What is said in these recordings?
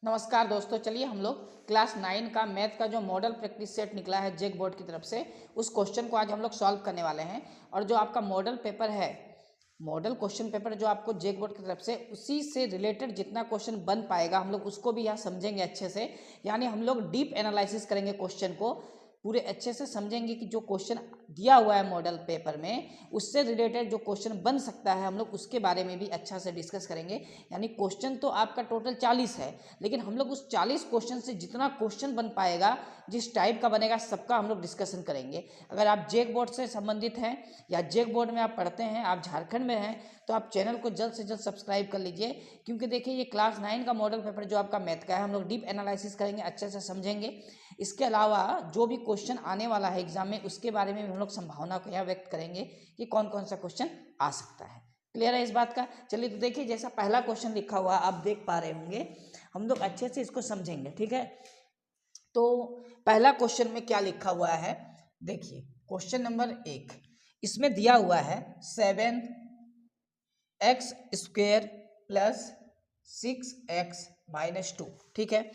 नमस्कार दोस्तों, चलिए हम लोग क्लास 9 का मैथ का जो मॉडल प्रैक्टिस सेट निकला है जैक बोर्ड की तरफ से उस क्वेश्चन को आज हम लोग सॉल्व करने वाले हैं। और जो आपका मॉडल पेपर है, मॉडल क्वेश्चन पेपर जो आपको जैक बोर्ड की तरफ से उसी से रिलेटेड जितना क्वेश्चन बन पाएगा हम लोग उसको भी यहाँ समझेंगे अच्छे से। यानी हम लोग डीप एनालिसिस करेंगे, क्वेश्चन को पूरे अच्छे से समझेंगे कि जो क्वेश्चन दिया हुआ है मॉडल पेपर में उससे रिलेटेड जो क्वेश्चन बन सकता है हम लोग उसके बारे में भी अच्छा से डिस्कस करेंगे। यानी क्वेश्चन तो आपका टोटल 40 है, लेकिन हम लोग उस 40 क्वेश्चन से जितना क्वेश्चन बन पाएगा, जिस टाइप का बनेगा, सबका हम लोग डिस्कशन करेंगे। अगर आप जैक बोर्ड से संबंधित हैं या जैक बोर्ड में आप पढ़ते हैं, आप झारखंड में हैं, तो आप चैनल को जल्द से जल्द सब्सक्राइब कर लीजिए। क्योंकि देखिए ये क्लास 9 का मॉडल पेपर जो आपका मैथ का है हम लोग डीप एनालिसिस करेंगे, अच्छे से समझेंगे। इसके अलावा जो भी क्वेश्चन आने वाला है एग्जाम में उसके बारे में भी हम लोग संभावना को यह व्यक्त करेंगे कि कौन कौन सा क्वेश्चन आ सकता है। क्लियर है इस बात का? चलिए तो देखिए, जैसा पहला क्वेश्चन लिखा हुआ आप देख पा रहे होंगे, हम लोग अच्छे से इसको समझेंगे। ठीक है, तो पहला क्वेश्चन में क्या लिखा हुआ है देखिए। क्वेश्चन नंबर 1 इसमें दिया हुआ है 7x² प्लस 6x-2। ठीक है,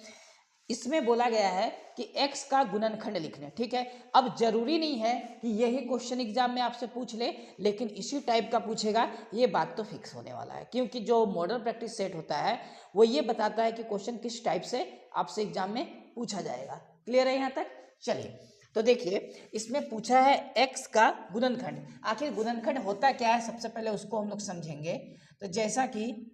इसमें बोला गया है कि x का गुणनखंड लिखने। ठीक है, अब जरूरी नहीं है कि यही क्वेश्चन एग्जाम में आपसे पूछ ले, लेकिन इसी टाइप का पूछेगा, ये बात तो फिक्स होने वाला है। क्योंकि जो मॉडल प्रैक्टिस सेट होता है वो ये बताता है कि क्वेश्चन किस टाइप से आपसे एग्जाम में पूछा जाएगा। क्लियर है यहाँ तक? चलिए तो देखिए, इसमें पूछा है x का गुणनखंड। आखिर गुणनखंड होता क्या है, सबसे पहले उसको हम लोग समझेंगे। तो जैसा कि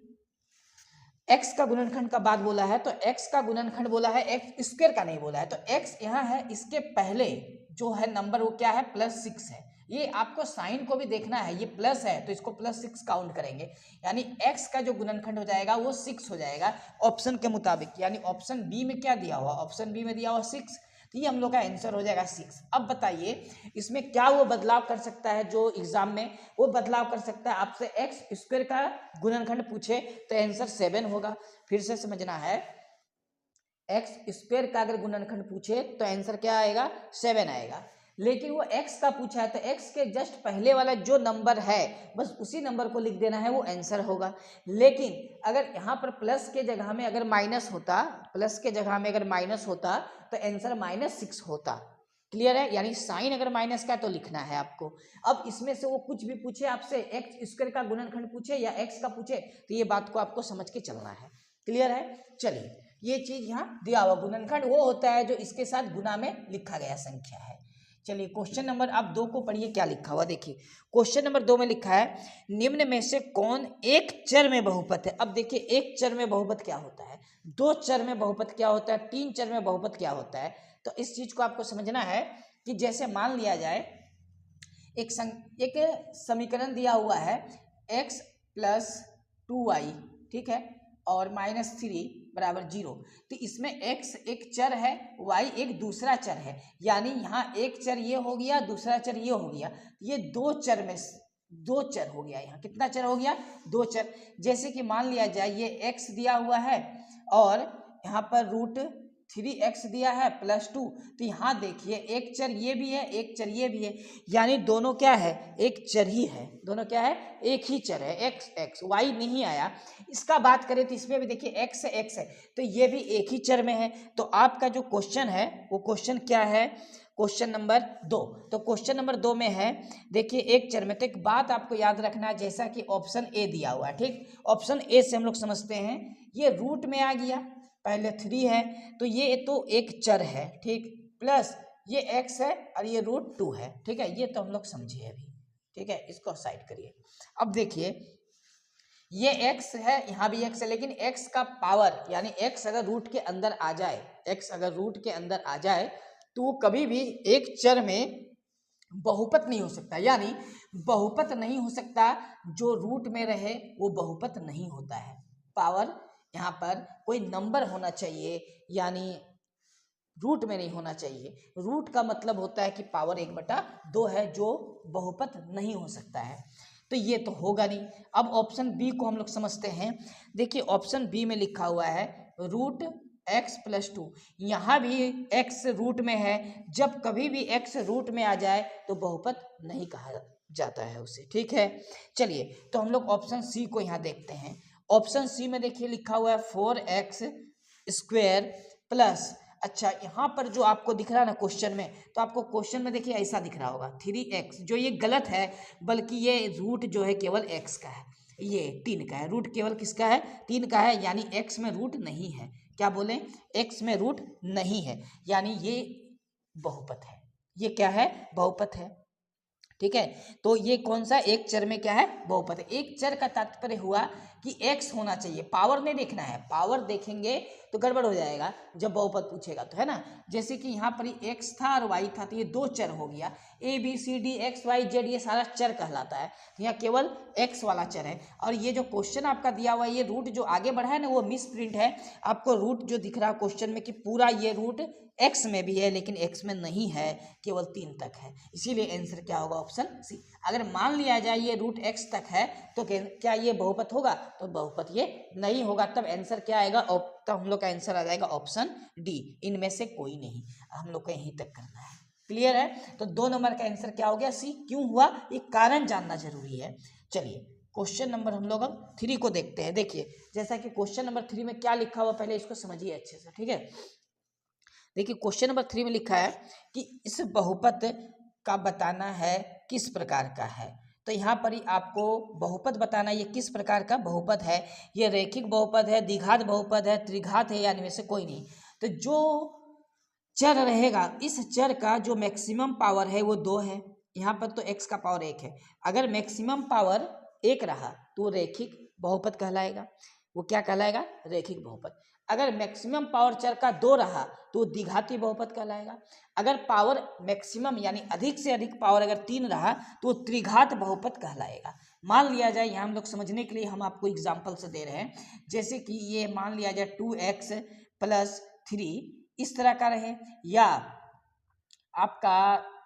x का गुणनखंड का बात बोला है, तो x का गुणनखंड बोला है, x² का नहीं बोला है। तो x यहाँ है, इसके पहले जो है नंबर वो क्या है, +6 है। ये आपको साइन को भी देखना है, ये प्लस है तो इसको +6 काउंट करेंगे। यानी x का जो गुणनखंड हो जाएगा वो 6 हो जाएगा ऑप्शन के मुताबिक। यानी ऑप्शन बी में क्या दिया हुआ, ऑप्शन बी में दिया हुआ 6, तो ये हम लोग का आंसर हो जाएगा 6। अब बताइए इसमें क्या वो बदलाव कर सकता है, जो एग्जाम में वो बदलाव कर सकता है। आपसे x² का गुणनखंड पूछे तो आंसर 7 होगा। फिर से समझना है, x² का अगर गुणनखंड पूछे तो आंसर क्या आएगा, 7 आएगा। लेकिन वो x का पूछा है तो x के जस्ट पहले वाला जो नंबर है बस उसी नंबर को लिख देना है, वो आंसर होगा। लेकिन अगर यहाँ पर प्लस के जगह में अगर माइनस होता, प्लस के जगह में अगर माइनस होता तो आंसर -6 होता। क्लियर है? यानी साइन अगर माइनस का तो लिखना है आपको। अब इसमें से वो कुछ भी पूछे आपसे, x² का गुणनखंड पूछे या x का पूछे, तो ये बात को आपको समझ के चलना है। क्लियर है? चलिए, ये चीज यहाँ दिया हुआ गुणनखंड वो होता है जो इसके साथ गुना में लिखा गया संख्या है। चलिए क्वेश्चन नंबर आप 2 को पढ़िए, क्या लिखा हुआ देखिए। क्वेश्चन नंबर 2 में लिखा है, निम्न में से कौन एक चर में बहुपद है। अब देखिए, एक चर में बहुपद क्या होता है, 2 चर में बहुपद क्या होता है, 3 चर में बहुपद क्या होता है। तो इस चीज को आपको समझना है कि जैसे मान लिया जाए एक समीकरण दिया हुआ है x + 2y, ठीक है, और -3 = 0। तो इसमें x एक चर है, y एक दूसरा चर है। यानी यहाँ एक चर ये हो गया, दूसरा चर ये हो गया। ये दो चर में 2 चर हो गया। यहाँ कितना चर हो गया, 2 चर। जैसे कि मान लिया जाए ये x दिया हुआ है और यहाँ पर √3x दिया है +2। तो यहाँ देखिए एक चर ये भी है, एक चर ये भी है। यानी दोनों क्या है, एक चर ही है। दोनों क्या है, एक ही चर है, x y नहीं आया। इसका बात करें तो इसमें भी देखिए x है, तो ये भी एक ही चर में है। तो आपका जो क्वेश्चन है वो क्वेश्चन क्या है, क्वेश्चन नंबर 2। तो क्वेश्चन नंबर 2 में है देखिए एक चर में। तो एक बात आपको याद रखना है, जैसा कि ऑप्शन ए दिया हुआ है, ठीक, ऑप्शन ए से हम लोग समझते हैं ये रूट में आ गया, पहले 3 है तो ये तो एक चर है, ठीक, प्लस ये x है और ये √2 है। ठीक है, ये तो हम लोग समझे अभी। ठीक है, इसको साइड करिए। अब देखिए ये x है, यहाँ भी x है, लेकिन x का पावर यानी x अगर रूट के अंदर आ जाए, x अगर रूट के अंदर आ जाए तो वो कभी भी एक चर में बहुपद नहीं हो सकता। यानी बहुपद नहीं हो सकता, जो रूट में रहे वो बहुपद नहीं होता है। पावर यहाँ पर कोई नंबर होना चाहिए, यानी रूट में नहीं होना चाहिए। रूट का मतलब होता है कि पावर 1/2 है, जो बहुपद नहीं हो सकता है। तो ये तो होगा नहीं। अब ऑप्शन बी को हम लोग समझते हैं। देखिए ऑप्शन बी में लिखा हुआ है √x + 2। यहाँ भी x रूट में है, जब कभी भी x रूट में आ जाए तो बहुपद नहीं कहा जाता है उसे। ठीक है, चलिए तो हम लोग ऑप्शन सी को यहाँ देखते हैं। ऑप्शन सी में देखिए लिखा हुआ है 4x² स्क्वायर प्लस, अच्छा यहाँ पर जो आपको दिख रहा है ना क्वेश्चन में, तो आपको क्वेश्चन में देखिए ऐसा दिख रहा होगा 3x, जो ये गलत है, बल्कि ये रूट जो है केवल x का है, ये 3 का है, रूट केवल किसका है, 3 का है, यानी x में रूट नहीं है। क्या बोले, x में रूट नहीं है, यानी ये बहुपद है। ये क्या है, बहुपद है। ठीक है, तो ये कौन सा, एक चर में क्या है, बहुपद है। एक चर का तात्पर्य हुआ कि x होना चाहिए, पावर नहीं देखना है, पावर देखेंगे तो गड़बड़ हो जाएगा जब बहुपद पूछेगा तो, है ना। जैसे कि यहाँ पर x था और y था, तो ये दो चर हो गया, a b c d x y z, ये सारा चर कहलाता है। तो यहाँ केवल x वाला चर है। और ये जो क्वेश्चन आपका दिया हुआ है, ये रूट जो आगे बढ़ा है ना, वो मिस प्रिंट है। आपको रूट जो दिख रहा है क्वेश्चन में कि पूरा ये रूट x में भी है, लेकिन x में नहीं है, केवल 3 तक है, इसीलिए आंसर क्या होगा, ऑप्शन सी। अगर मान लिया जाए ये रूट x तक है, तो क्या ये बहुपद होगा, तो बहुपद ये नहीं होगा, तब आंसर क्या आएगा, तब हम लोग का आंसर आ जाएगा ऑप्शन डी, इनमें से कोई नहीं, हम लोग को यहीं तक करना है। क्लियर है, तो 2 नंबर का आंसर क्या हो गया, सी। क्यों हुआ, ये कारण जानना जरूरी है। चलिए क्वेश्चन नंबर हम लोग अब 3 को देखते हैं। देखिए जैसा कि क्वेश्चन नंबर 3 में क्या लिखा हुआ, पहले इसको समझिए अच्छे से, ठीक है। देखिए क्वेश्चन नंबर 3 में लिखा है कि इस बहुपद का बताना है किस प्रकार का है। तो यहाँ पर ही आपको बहुपद बताना है, ये किस प्रकार का बहुपद है, ये रैखिक बहुपद है, द्विघात बहुपद है, त्रिघात है, या इनमें से कोई नहीं। तो जो चर रहेगा, इस चर का जो मैक्सिमम पावर है वो 2 है, यहाँ पर तो x का पावर 1 है। अगर मैक्सिमम पावर 1 रहा तो रैखिक बहुपद कहलाएगा। वो क्या कहलाएगा, रैखिक बहुपद। अगर मैक्सिमम पावर चर का 2 रहा तो द्विघाती बहुपद कहलाएगा। अगर पावर मैक्सिमम यानी अधिक से अधिक पावर अगर 3 रहा तो त्रिघात बहुपद कहलाएगा। मान लिया जाए, यहाँ हम लोग समझने के लिए हम आपको एग्जाम्पल से दे रहे हैं, जैसे कि ये मान लिया जाए 2x प्लस 3 इस तरह का रहे, या आपका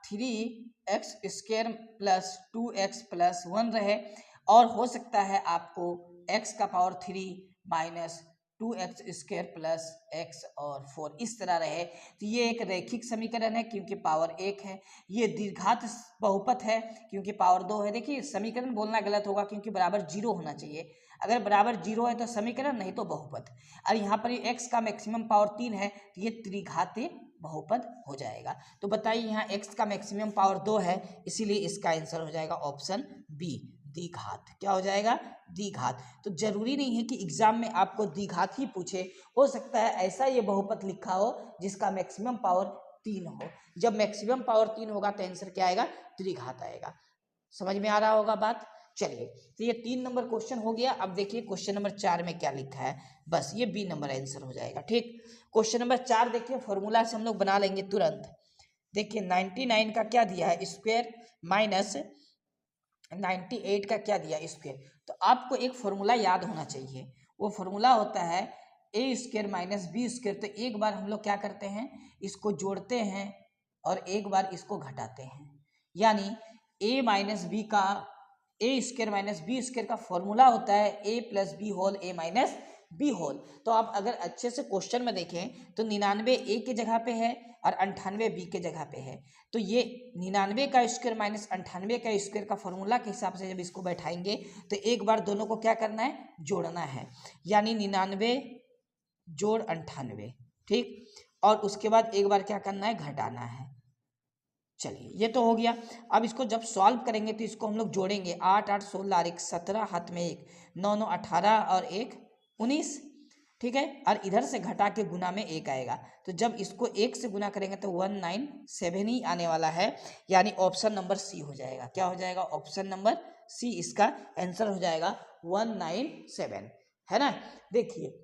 3x square plus 2x plus 1 रहे, और हो सकता है आपको x का power 3 minus 2x square plus x और 4 इस तरह रहे। तो ये एक रैखिक समीकरण है क्योंकि पावर 1 है। ये द्विघात बहुपद है क्योंकि पावर 2 है। देखिए समीकरण बोलना गलत होगा क्योंकि बराबर 0 होना चाहिए, अगर बराबर 0 है तो समीकरण, नहीं तो बहुपद। और यहाँ पर ये x का मैक्सिमम पावर 3 है, तो ये त्रिघाती बहुपद हो जाएगा। तो बताइए यहाँ x का मैक्सिमम पावर 2 है, इसीलिए इसका आंसर हो जाएगा ऑप्शन बी, द्विघात। क्या हो जाएगा, द्विघात। तो जरूरी नहीं है कि एग्जाम में आपको द्विघात ही पूछे, हो सकता है ऐसा ये बहुपद लिखा हो जिसका मैक्सिमम पावर 3 हो। जब मैक्सिमम पावर 3 होगा तो आंसर क्या आएगा, त्रिघात आएगा। समझ में आ रहा होगा बात। चलिए तो ये 3 नंबर क्वेश्चन हो गया। अब देखिए क्वेश्चन नंबर 4 में क्या लिखा है, बस ये बी नंबर आंसर हो जाएगा। ठीक, क्वेश्चन नंबर 4 देखिए, फॉर्मूला से हम लोग बना लेंगे तुरंत। देखिए 99 का क्या दिया है, स्क्वायर माइनस 98 का क्या दिया, स्क्वायर। तो आपको एक फॉर्मूला याद होना चाहिए, वो फॉर्मूला होता है ए स्क्वायर माइनस बी स्क्वायर। तो एक बार हम लोग क्या करते हैं, इसको जोड़ते हैं और एक बार इसको घटाते हैं, यानी ए माइनस बी का, ए स्क्वायर माइनस बी स्क्वायर का फॉर्मूला होता है ए प्लस बी होल ए माइनस बी होल। तो आप अगर अच्छे से क्वेश्चन में देखें तो 99 ए के जगह पे है और 98 बी के जगह पे है। तो ये 99 का स्क्वायर माइनस 98 का स्क्वायर का फॉर्मूला के हिसाब से जब इसको बैठाएंगे तो एक बार दोनों को क्या करना है, जोड़ना है, यानी 99 जोड़ 98। ठीक, और उसके बाद एक बार क्या करना है, घटाना है। चलिए ये तो हो गया। अब इसको जब सॉल्व करेंगे तो इसको हम लोग जोड़ेंगे, 8 8 16 और 1 17, हाथ में 1 9 9 18 और 1 19। ठीक है, और इधर से घटा के गुना में 1 आएगा। तो जब इसको 1 से गुना करेंगे तो 197 ही आने वाला है, यानी ऑप्शन नंबर सी हो जाएगा। क्या हो जाएगा, ऑप्शन नंबर सी इसका आंसर हो जाएगा 197, है ना। देखिए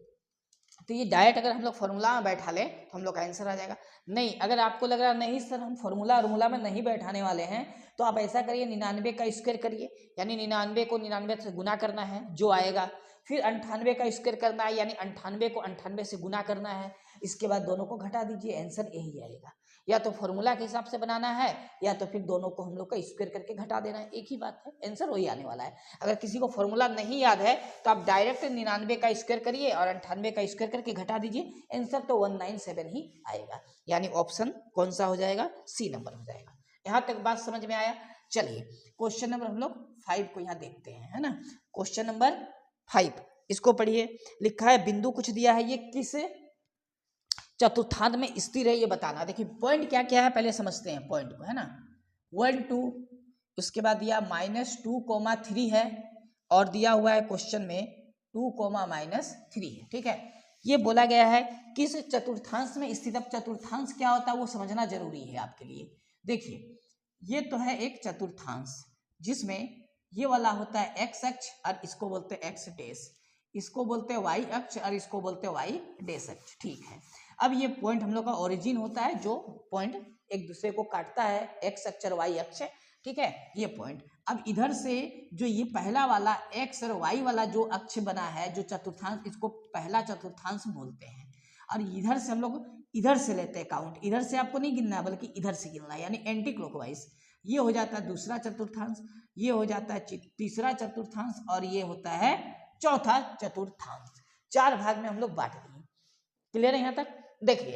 तो ये डायरेक्ट अगर हम लोग फॉर्मूला में बैठा लें तो हम लोग का आंसर आ जाएगा। नहीं, अगर आपको लग रहा है नहीं सर हम फॉर्मूला में नहीं बैठाने वाले हैं, तो आप ऐसा करिए 99 का स्क्वायर करिए, यानी 99 को 99 से गुना करना है जो आएगा, फिर 98 का स्क्वायर करना है, यानी 98 को 98 से गुना करना है, इसके बाद दोनों को घटा दीजिए, आंसर यही आएगा। या तो फॉर्मूला के हिसाब से बनाना है या तो फिर दोनों को हम लोग का स्क्वायर करके घटा देना है, एक ही बात है, आंसर वही आने वाला है। अगर किसी को फॉर्मूला नहीं याद है तो आप डायरेक्ट 99 का स्क्वायर करिए और 98 का स्क्वायर करके घटा दीजिए, आंसर तो 197 ही आएगा, यानी ऑप्शन कौन सा हो जाएगा, सी नंबर हो जाएगा। यहाँ तक बात समझ में आया। चलिए क्वेश्चन नंबर हम लोग 5 को यहाँ देखते हैं, है ना। क्वेश्चन नंबर 5 इसको पढ़िए, लिखा है बिंदु कुछ दिया है, ये किस चतुर्थांश में स्थिर है ये बताना। देखिए पॉइंट क्या क्या है पहले समझते हैं पॉइंट को, है ना। 1 2, उसके बाद दिया -2,3 है, और दिया हुआ है क्वेश्चन में 2, -3 है। ठीक है, ये बोला गया है किस चतुर्थांश में स्थित। अब चतुर्थांश क्या होता है वो समझना जरूरी है आपके लिए। देखिए ये तो है एक चतुर्थांश जिसमें ये वाला होता है एक्स अक्ष और इसको बोलते हैं एक्स डैश, इसको बोलते हैं वाई अक्ष और इसको बोलते हैं वाई डैश अक्ष। ठीक है, अब ये पॉइंट हम लोग का ओरिजिन होता है जो पॉइंट एक दूसरे को काटता है, एक्स अक्ष और वाई अक्ष। ठीक है, ये पॉइंट। अब इधर से जो ये पहला वाला एक्स और वाई वाला जो अक्ष बना है जो चतुर्थांश, इसको पहला चतुर्थांश बोलते हैं। और इधर से हम लोग इधर से लेते हैं काउंट, इधर से आपको नहीं गिनना है बल्कि इधर से गिनना है, यानी एंटी क्लॉकवाइज। ये हो जाता है दूसरा चतुर्थांश, ये हो जाता है तीसरा चतुर्थांश और ये होता है चौथा चतुर्थांश। 4 भाग में हम लोग बांट दिए। क्लियर है यहाँ तक? देखिए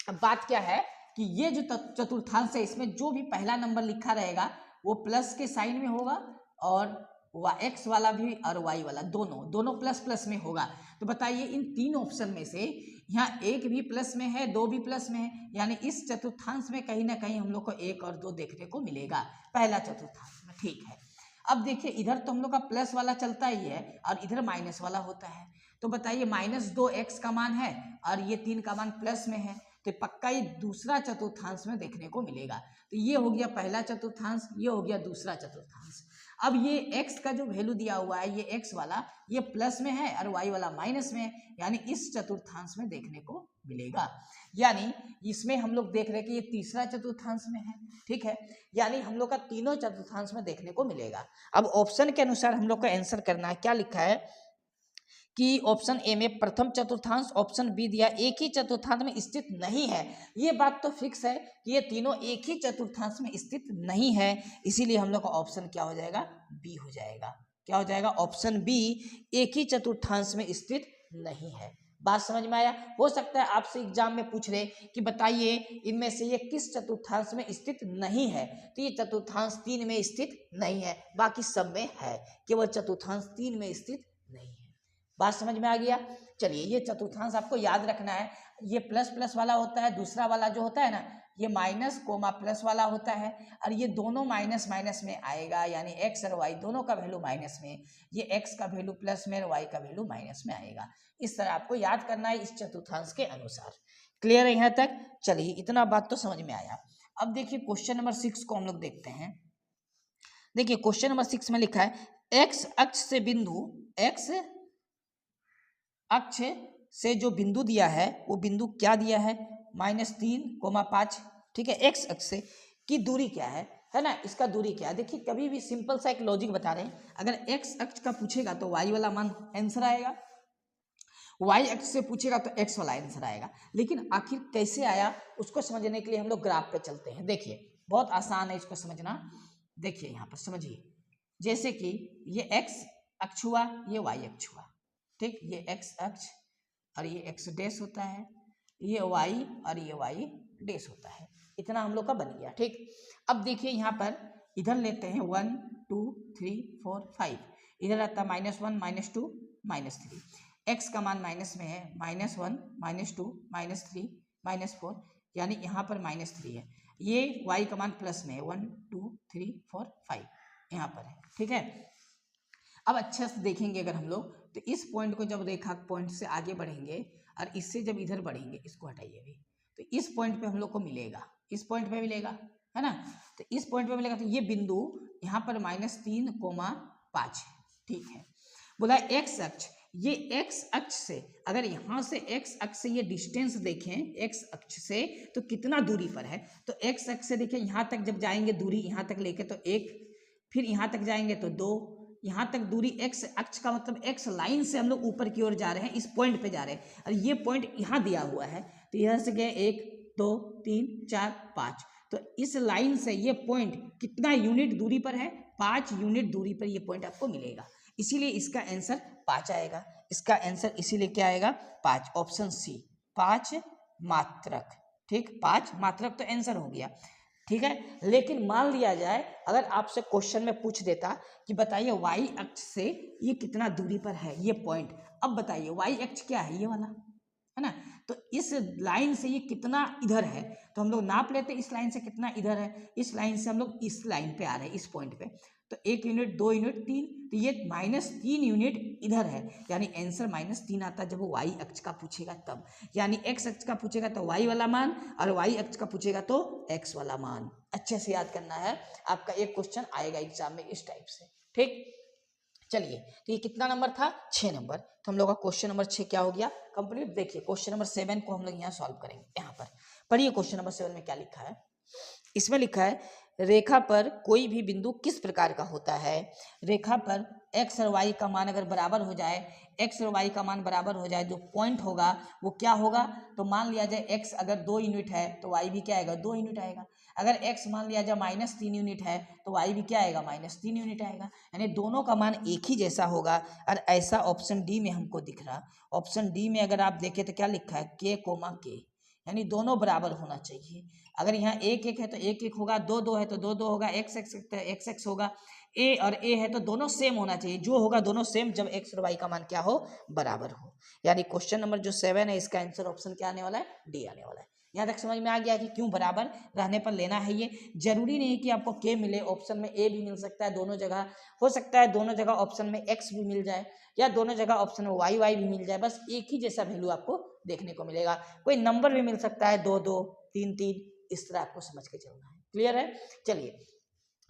अब बात क्या है कि ये जो चतुर्थांश है इसमें जो भी पहला नंबर लिखा रहेगा वो प्लस के साइन में होगा, और एक्स वाला भी और वाई वाला दोनों प्लस प्लस में होगा। तो बताइए इन 3 ऑप्शन में से यहाँ एक भी प्लस में है, 2 भी प्लस में है, यानी इस चतुर्थांश में कहीं ना कहीं हम लोग को 1 और 2 देखने को मिलेगा पहला चतुर्थांश में। ठीक है, अब देखिए इधर तो हम लोग का प्लस वाला चलता ही है और इधर माइनस वाला होता है। तो बताइए -2x का मान है और ये 3 का मान प्लस में है, तो पक्का ये दूसरा चतुर्थांश में देखने को मिलेगा। तो ये हो गया पहला चतुर्थांश, ये हो गया दूसरा चतुर्थांश। अब ये x का जो वैल्यू दिया हुआ है ये x वाला ये प्लस में है और y वाला माइनस में है, यानी इस चतुर्थांश में देखने को मिलेगा। यानी इसमें हम लोग देख रहे हैं कि ये तीसरा चतुर्थांश में है। ठीक है, यानी हम लोग का तीनों चतुर्थांश में देखने को मिलेगा। अब ऑप्शन के अनुसार हम लोग का आंसर करना है। क्या लिखा है कि ऑप्शन ए में प्रथम चतुर्थांश, ऑप्शन बी दिया एक ही चतुर्थांश में स्थित नहीं है। ये बात तो फिक्स है कि ये तीनों एक ही चतुर्थांश में स्थित नहीं है, इसीलिए हम लोग का ऑप्शन क्या हो जाएगा, बी हो जाएगा। क्या हो जाएगा, ऑप्शन बी एक ही चतुर्थांश में स्थित नहीं है। बात समझ में आया? हो सकता है आपसे एग्जाम में पूछ रहे कि बताइए इनमें से ये किस चतुर्थांश में स्थित नहीं है, तो ये चतुर्थांश 3 में स्थित नहीं है, बाकी सब में है, केवल चतुर्थांश 3 में स्थित नहीं है। बात समझ में आ गया? चलिए ये चतुर्थांश आपको याद रखना है, ये प्लस प्लस वाला होता है, दूसरा वाला जो होता है ना ये माइनस कोमा प्लस वाला होता है, और ये दोनों माइनस माइनस में आएगा, यानी एक्स और वाई दोनों का वैल्यू माइनस में, ये एक्स का वैल्यू प्लस में और वाई का वैल्यू माइनस में आएगा। इस तरह आपको याद करना है इस चतुर्थांश के अनुसार। क्लियर है यहाँ तक? चलिए इतना बात तो समझ में आया। अब देखिए क्वेश्चन नंबर 6 को हम लोग देखते हैं। देखिए क्वेश्चन नंबर 6 में लिखा है एक्स अक्ष से बिंदु, एक्स अक्ष से जो बिंदु दिया है वो बिंदु क्या दिया है, -3,5। ठीक है, एक्स अक्ष से की दूरी क्या है ना, इसका दूरी क्या है। देखिए कभी भी सिंपल सा एक लॉजिक बता रहे हैं, अगर एक्स अक्ष का पूछेगा तो वाई वाला मान आंसर आएगा, वाई अक्ष से पूछेगा तो एक्स वाला आंसर आएगा। लेकिन आखिर कैसे आया उसको समझने के लिए हम लोग ग्राफ पे चलते हैं। देखिए बहुत आसान है इसको समझना। देखिए यहाँ पर समझिए, जैसे कि ये एक्स अक्ष हुआ, ये वाई अक्ष हुआ। ठीक, ये एक्स अक्ष और ये एक्स डैश होता है, ये वाई और ये वाई डैश होता है। इतना हम लोग का बन गया। ठीक, अब देखिए यहाँ पर इधर लेते हैं 1 2 3 4 5, इधर आता है -1 -2 -3, एक्स का मान माइनस में है, -1 -2 -3 -4, यानी यहाँ पर -3 है। ये वाई का मान प्लस में है, 1 2 3 4 5 यहाँ पर है। ठीक है, अब अच्छे से देखेंगे अगर हम लोग तो इस पॉइंट को जब रेखा पॉइंट से आगे बढ़ेंगे और इससे जब इधर बढ़ेंगे, इसको हटाइए अभी, तो इस पॉइंट पे हम लोग को मिलेगा, इस पॉइंट पे मिलेगा, है ना। तो इस पॉइंट पे मिलेगा, तो ये बिंदु यहाँ पर -3,5 है। ठीक है, बोला एक्स अक्ष, ये एक्स अक्ष से अगर यहाँ से एक्स अक्ष से ये डिस्टेंस देखें एक्स अक्ष से तो कितना दूरी पर है, तो एक्स अक्ष से देखिए यहाँ तक जब जाएंगे दूरी यहाँ तक लेके तो 1, फिर यहाँ तक जाएंगे तो 2, यहाँ तक दूरी एक्स अक्ष का मतलब एक्स लाइन से हम लोग ऊपर की ओर जा रहे हैं, इस पॉइंट पे जा रहे हैं, और ये पॉइंट यहाँ दिया हुआ है, तो यहाँ से गए 1 2 3 4 5, तो इस लाइन से ये पॉइंट कितना यूनिट दूरी पर है, 5 यूनिट दूरी पर ये पॉइंट आपको मिलेगा, इसीलिए इसका आंसर 5 आएगा। इसका आंसर इसीलिए क्या आएगा, 5, ऑप्शन सी 5 मात्रक। ठीक, 5 मात्रक तो आंसर हो गया। ठीक है, लेकिन मान लिया जाए अगर आपसे क्वेश्चन में पूछ देता कि बताइए वाई अक्ष से ये कितना दूरी पर है ये पॉइंट, अब बताइए वाई अक्ष क्या है, ये वाला, है ना। तो इस लाइन से ये कितना इधर है तो हम लोग नाप लेते हैं, इस लाइन से कितना इधर है, इस लाइन से हम लोग इस लाइन पे आ रहे हैं, इस पॉइंट पे। तो 1 यूनिट, 2 यूनिट, 3, तो ये -3 यूनिट इधर है, यानी आंसर -3 आता है जब वो y अक्ष का पूछेगा तब। यानी x अक्ष का पूछेगा तो y वाला मान, और y अक्ष का पूछेगा तो x वाला मान। अच्छे से याद करना है, आपका एक क्वेश्चन आएगा एग्जाम में इस टाइप से, ठीक। चलिए, तो ये कितना नंबर था, 6 नंबर। तो हम लोग का क्वेश्चन नंबर 6 क्या हो गया, कंप्लीट। देखिए क्वेश्चन नंबर 7 को हम लोग यहाँ सॉल्व करेंगे। यहाँ पर पढ़िए क्वेश्चन नंबर 7 में क्या लिखा है। इसमें लिखा है रेखा पर कोई भी बिंदु किस प्रकार का होता है। रेखा पर x और y का मान अगर बराबर हो जाए, x और y का मान बराबर हो जाए, जो पॉइंट होगा वो क्या होगा, तो मान लिया जाए x अगर 2 यूनिट है तो y भी क्या आएगा, 2 यूनिट आएगा। अगर x मान लिया जाए -3 यूनिट है तो y भी क्या आएगा, -3 यूनिट आएगा। यानी दोनों का मान एक ही जैसा होगा। और ऐसा ऑप्शन डी में हमको दिख रहा। ऑप्शन डी में अगर आप देखें तो क्या लिखा है, k, यानी दोनों बराबर होना चाहिए। अगर यहाँ 1 1 है तो 1 1 होगा, 2 2 है तो 2 2 होगा, x x होगा, a और a है तो दोनों सेम होना चाहिए। जो होगा दोनों सेम जब x और y का मान क्या हो, बराबर हो। यानी क्वेश्चन नंबर जो 7 है इसका आंसर ऑप्शन क्या आने वाला है, डी आने वाला है। यहाँ तक समझ में आ गया कि क्यों बराबर रहने पर लेना है। ये जरूरी नहीं कि आपको k मिले, ऑप्शन में a भी मिल सकता है, दोनों जगह हो सकता है, दोनों जगह ऑप्शन में x भी मिल जाए, या दोनों जगह ऑप्शन में y भी मिल जाए। बस एक ही जैसा वैल्यू आपको देखने को मिलेगा। कोई नंबर भी मिल सकता है, 2 2 3 3, इस तरह आपको समझ के चलना है। क्लियर है। चलिए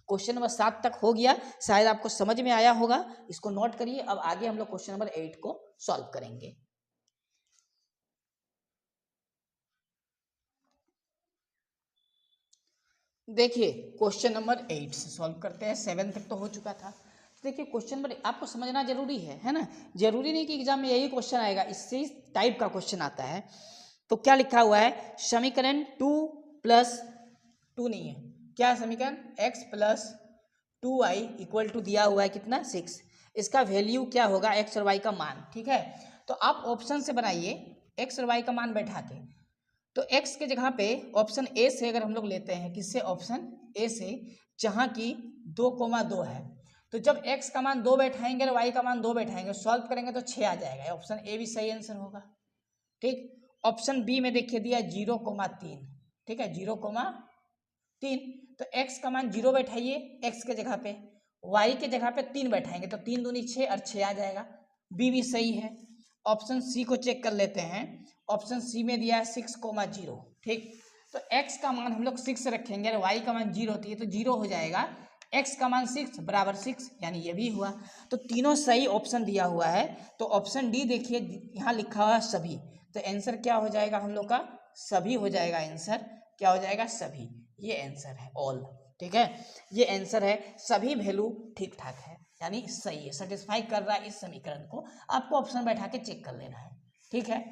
क्वेश्चन नंबर 7 तक हो गया, शायद आपको समझ में आया होगा, इसको नोट करिए। अब आगे हम लोग क्वेश्चन नंबर 8 को सॉल्व करेंगे। देखिए क्वेश्चन नंबर 8 से सॉल्व करते हैं। 7 तक तो हो चुका था। देखिए क्वेश्चन नंबर आपको समझना जरूरी है ना। जरूरी नहीं कि एग्जाम में यही क्वेश्चन आएगा, इससे टाइप का क्वेश्चन आता है। तो क्या लिखा हुआ है, समीकरण 2 + 2 नहीं है, क्या समीकरण x + 2y = दिया हुआ है कितना, 6। इसका वैल्यू क्या होगा, x और y का मान, ठीक है। तो आप ऑप्शन से बनाइए x और y का मान बैठा के। तो x के जगह पे ऑप्शन ए से अगर हम लोग लेते हैं, किससे, ऑप्शन ए से, जहाँ की 2,2 है। तो जब x का मान 2 बैठाएंगे और y का मान 2 बैठाएंगे, सॉल्व करेंगे तो 6 आ जाएगा। ऑप्शन ए भी सही आंसर होगा, ठीक। ऑप्शन बी में देखिए दिया 0,3, ठीक है, 0,3। तो x का मान 0 बैठाइए x के जगह पे, y के जगह पे 3 बैठाएंगे तो 3 दूनी 6 और 6 आ जाएगा। बी भी सही है। ऑप्शन सी को चेक कर लेते हैं। ऑप्शन सी में दिया है 6,0, ठीक। तो x का मान हम लोग 6 रखेंगे और y का मान 0 होती है तो 0 हो जाएगा। x का मान 6 बराबर 6, यानी ये भी हुआ। तो तीनों सही ऑप्शन दिया हुआ है। तो ऑप्शन डी देखिए यहाँ लिखा हुआ है सभी, तो आंसर क्या हो जाएगा हम लोग का, सभी हो जाएगा। आंसर क्या हो जाएगा, सभी। ये आंसर है ऑल, ठीक है। ये आंसर है, सभी वैल्यू ठीक ठाक है, यानी सही है, सेटिस्फाई कर रहा है इस समीकरण को। आपको ऑप्शन बैठा के चेक कर लेना है, ठीक है।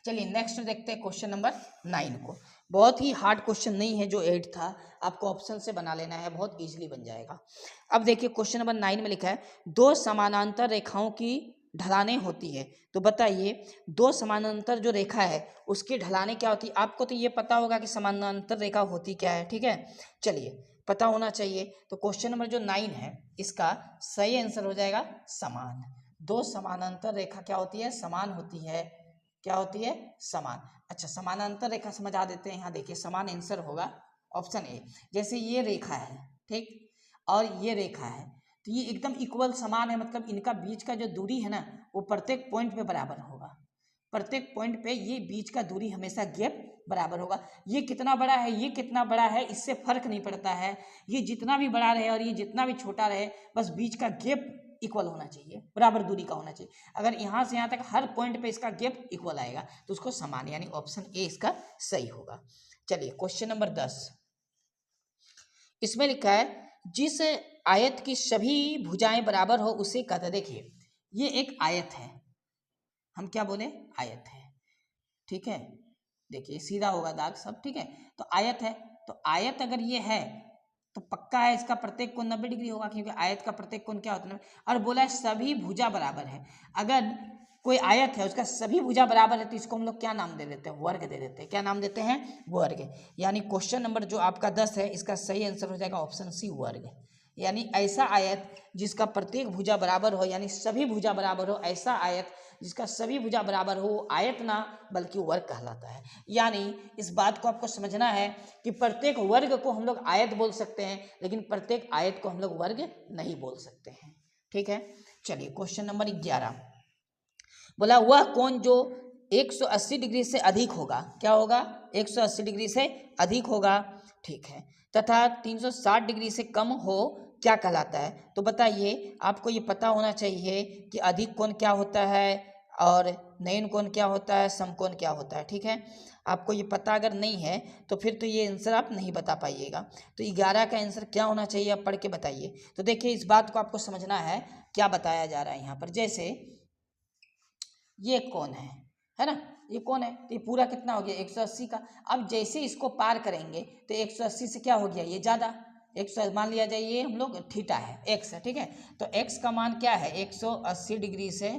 चलिए नेक्स्ट देखते हैं क्वेश्चन नंबर 9 को। बहुत ही हार्ड क्वेश्चन नहीं है जो 8 था, आपको ऑप्शन से बना लेना है, बहुत इजीली बन जाएगा। अब देखिए क्वेश्चन नंबर 9 में लिखा है, 2 समानांतर रेखाओं की ढलानें होती है। तो बताइए 2 समानांतर जो रेखा है उसकी ढलानें क्या होती है। आपको तो ये पता होगा कि समानांतर रेखा होती क्या है, ठीक है। चलिए पता होना चाहिए। तो क्वेश्चन नंबर जो 9 है इसका सही आंसर हो जाएगा समान। 2 समानांतर रेखा क्या होती है, समान होती है। क्या होती है, समान। अच्छा समानांतर रेखा समझा देते हैं। यहाँ देखिए समान आंसर होगा ऑप्शन ए। जैसे ये रेखा है, ठीक, और ये रेखा है, तो ये एकदम इक्वल समान है, मतलब इनका बीच का जो दूरी है ना वो प्रत्येक पॉइंट पे बराबर होगा। प्रत्येक पॉइंट पे ये बीच का दूरी हमेशा गैप बराबर होगा। ये कितना बड़ा है, ये कितना बड़ा है, इससे फर्क नहीं पड़ता है। ये जितना भी बड़ा रहे और ये जितना भी छोटा रहे, बस बीच का गैप इक्वल होना चाहिए, बराबर दूरी का होना चाहिए। अगर यहाँ से यहाँ तक हर पॉइंट पे इसका गैप इक्वल आएगा तो उसको समान, यानी ऑप्शन ए इसका सही होगा। चलिए क्वेश्चन नंबर 10, इसमें लिखा है जिस आयत की सभी भुजाएं बराबर हो उसे कहते हैं। देखिए ये एक आयत है, हम क्या बोले, आयत है, ठीक है। देखिए सीधा होगा दाग सब, ठीक है। तो आयत है, तो आयत अगर ये है तो पक्का है इसका प्रत्येक कोण 90 डिग्री होगा, क्योंकि आयत का प्रत्येक कोण क्या होता है। और बोला है सभी भुजा बराबर है। अगर कोई आयत है उसका सभी भुजा बराबर है तो इसको हम लोग क्या नाम दे देते हैं, वर्ग दे देते हैं। क्या नाम देते हैं, वर्ग। यानी क्वेश्चन नंबर जो आपका 10 है इसका सही आंसर हो जाएगा ऑप्शन सी, वर्ग। यानी ऐसा आयत जिसका प्रत्येक भुजा बराबर हो, यानी सभी भुजा बराबर हो, ऐसा आयत जिसका सभी भुजा बराबर हो वो आयत ना बल्कि वर्ग कहलाता है। यानी इस बात को आपको समझना है कि प्रत्येक वर्ग को हम लोग आयत बोल सकते हैं, लेकिन प्रत्येक आयत को हम लोग वर्ग नहीं बोल सकते हैं। ठीक है, चलिए क्वेश्चन नंबर 11 बोला वह कोण जो 180 डिग्री से अधिक होगा, क्या होगा, 180 डिग्री से अधिक होगा, ठीक है, तथा 360 डिग्री से कम हो क्या कहलाता है। तो बताइए, आपको ये पता होना चाहिए कि अधिक कोण क्या होता है और नयन कोण क्या होता है, समकोण क्या होता है। ठीक है, आपको ये पता अगर नहीं है तो फिर तो ये आंसर आप नहीं बता पाइएगा। तो 11 का आंसर क्या होना चाहिए आप पढ़ के बताइए। तो देखिए, इस बात को आपको समझना है क्या बताया जा रहा है यहाँ पर। जैसे ये कोण है ना, ये कोण है, तो ये पूरा कितना हो गया 180 का। अब जैसे इसको पार करेंगे तो 180 से क्या हो गया, ये ज़्यादा 100 मान लिया जाए, ये हम लोग थीटा है, एक्स है, ठीक है। तो एक्स का मान क्या है 180 डिग्री से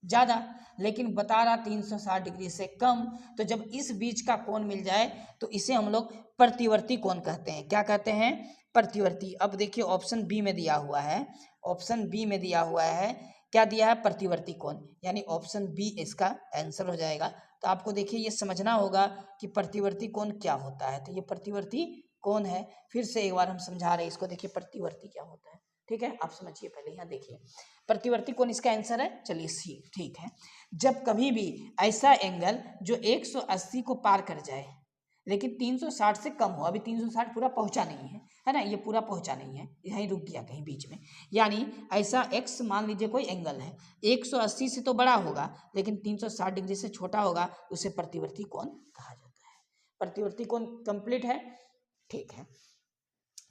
ज़्यादा, लेकिन बता रहा 360 डिग्री से कम। तो जब इस बीच का कोण मिल जाए तो इसे हम लोग प्रतिवर्ती कोण कहते हैं। क्या कहते हैं, प्रतिवर्ती। अब देखिए ऑप्शन बी में दिया हुआ है, ऑप्शन बी में दिया हुआ है, क्या दिया है, प्रतिवर्ती कोण, यानी ऑप्शन बी इसका आंसर हो जाएगा। तो आपको देखिए ये समझना होगा कि प्रतिवर्ती कोण क्या होता है। तो ये प्रतिवर्ती कोण है, फिर से एक बार हम समझा रहे हैं इसको। देखिए प्रतिवर्ती क्या होता है, ठीक है, आप समझिए पहले। यहाँ देखिए प्रतिवर्ती कोण इसका आंसर है, चलिए सी, ठीक है। जब कभी भी ऐसा एंगल जो 180 को पार कर जाए लेकिन 360 से कम हो, अभी 360 पूरा पहुंचा नहीं है ना, ये पूरा पहुंचा नहीं है, यहीं रुक गया कहीं बीच में। यानी ऐसा x मान लीजिए कोई एंगल है, 180 से तो बड़ा होगा लेकिन 360 डिग्री से छोटा होगा, उसे प्रतिवर्ती कोण कहा जाता है। प्रतिवर्ती कोण कंप्लीट है, ठीक है।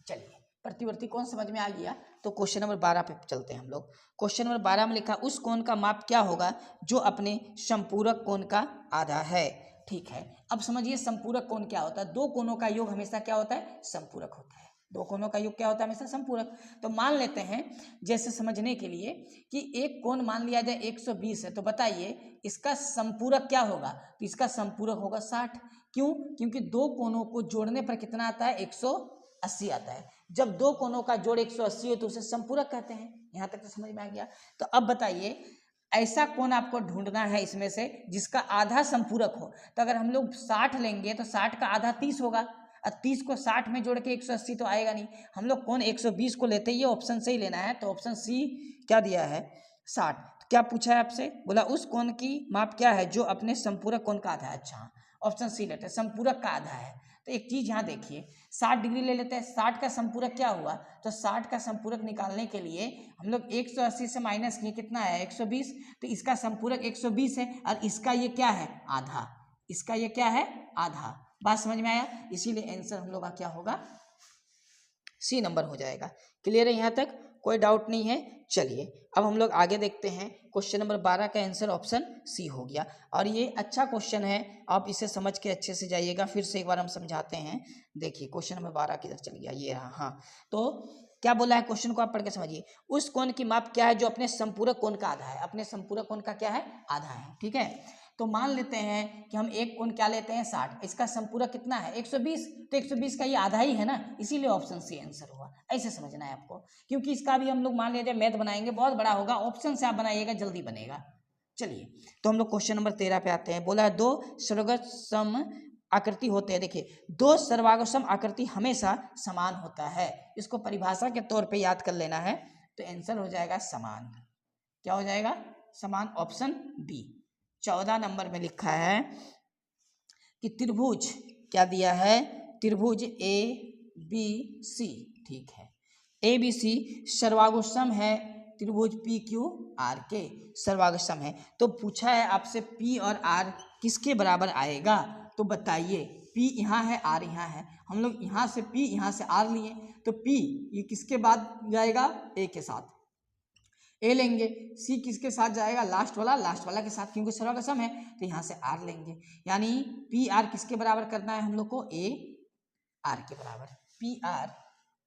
चलिए प्रतिवर्ती कोण समझ में आ गया, तो क्वेश्चन नंबर 12 पे चलते हैं हम लोग। क्वेश्चन नंबर 12 में लिखा उस कोण का माप क्या होगा जो अपने संपूरक कोण का आधा है। ठीक है, अब समझिए संपूरक कोण क्या होता है। दो कोणों का योग हमेशा क्या होता है, संपूरक होता है। दो कोणों का योग क्या होता है, हमेशा संपूरक। तो मान लेते हैं जैसे समझने के लिए कि एक कोण मान लिया जाए 120 है, तो बताइए इसका संपूरक क्या होगा। तो इसका संपूरक होगा 60। क्यों, क्योंकि दो कोणों को जोड़ने पर कितना आता है, 180 आता है। जब दो कोणों का जोड़ 180 हो तो उसे संपूरक कहते हैं। यहाँ तक तो समझ में आ गया। तो अब बताइए ऐसा कोण आपको ढूंढना है इसमें से जिसका आधा संपूरक हो। तो अगर हम लोग 60 लेंगे तो 60 का आधा 30 होगा, और 30 को 60 में जोड़ के 180 तो आएगा नहीं। हम लोग कोण 120 को लेते ही ऑप्शन से ही लेना है, तो ऑप्शन सी क्या दिया है 60। तो क्या पूछा है आपसे, बोला उस कोण की माप क्या है जो अपने संपूरक कोण का आधा है। अच्छा ऑप्शन सी लेते हैं, संपूरक का आधा है। तो एक चीज यहाँ देखिए 60 डिग्री ले लेते हैं, 60 का संपूरक क्या हुआ, तो 60 का संपूरक निकालने के लिए हम लोग 180 से माइनस किए, कितना है 120। तो इसका संपूरक 120 है और इसका ये क्या है आधा, इसका ये क्या है आधा। बात समझ में आया, इसीलिए आंसर हम लोग का क्या होगा, सी नंबर हो जाएगा। क्लियर है यहाँ तक, कोई डाउट नहीं है। चलिए अब हम लोग आगे देखते हैं। क्वेश्चन नंबर 12 का आंसर ऑप्शन सी हो गया, और ये अच्छा क्वेश्चन है, आप इसे समझ के अच्छे से जाइएगा। फिर से एक बार हम समझाते हैं। देखिए क्वेश्चन नंबर 12 किधर चल गया, ये रहा। हाँ, तो क्या बोला है, क्वेश्चन को आप पढ़ के समझिए। उस कोण की माप क्या है जो अपने संपूरक कोण का आधा है। अपने संपूरक कोण का क्या है, आधा है, ठीक है। तो मान लेते हैं कि हम एक कोण क्या लेते हैं 60, इसका संपूरक कितना है 120, तो 120 का ये आधा ही है ना, इसीलिए ऑप्शन सी आंसर हुआ। ऐसे समझना है आपको, क्योंकि इसका भी हम लोग मान लीजिए मैथ बनाएंगे बहुत बड़ा होगा, ऑप्शन से आप बनाइएगा जल्दी बनेगा। चलिए तो हम लोग क्वेश्चन नंबर 13 पे आते हैं। बोला दो सर्वसम आकृति होते हैं। देखिए दो सर्वागसम आकृति हमेशा समान होता है, इसको परिभाषा के तौर पे याद कर लेना है। तो आंसर हो जाएगा समान, क्या हो जाएगा समान, ऑप्शन बी। 14 नंबर में लिखा है कि त्रिभुज क्या दिया है, त्रिभुज ए बी सी, ठीक है, ए बी सी सर्वागसम है, त्रिभुज पी क्यू आर के सर्वागसम है। तो पूछा है आपसे पी और आर किसके बराबर आएगा, तो बताइए पी यहाँ है आर यहाँ है, हम लोग यहाँ से पी यहाँ से आर लिए, तो पी ये किसके बाद जाएगा, ए के साथ ए लेंगे, सी किसके साथ जाएगा, लास्ट वाला के साथ, क्योंकि सर्वगसम है तो यहाँ से आर लेंगे। यानी पी आर किसके बराबर करना है हम लोग को, ए आर के बराबर,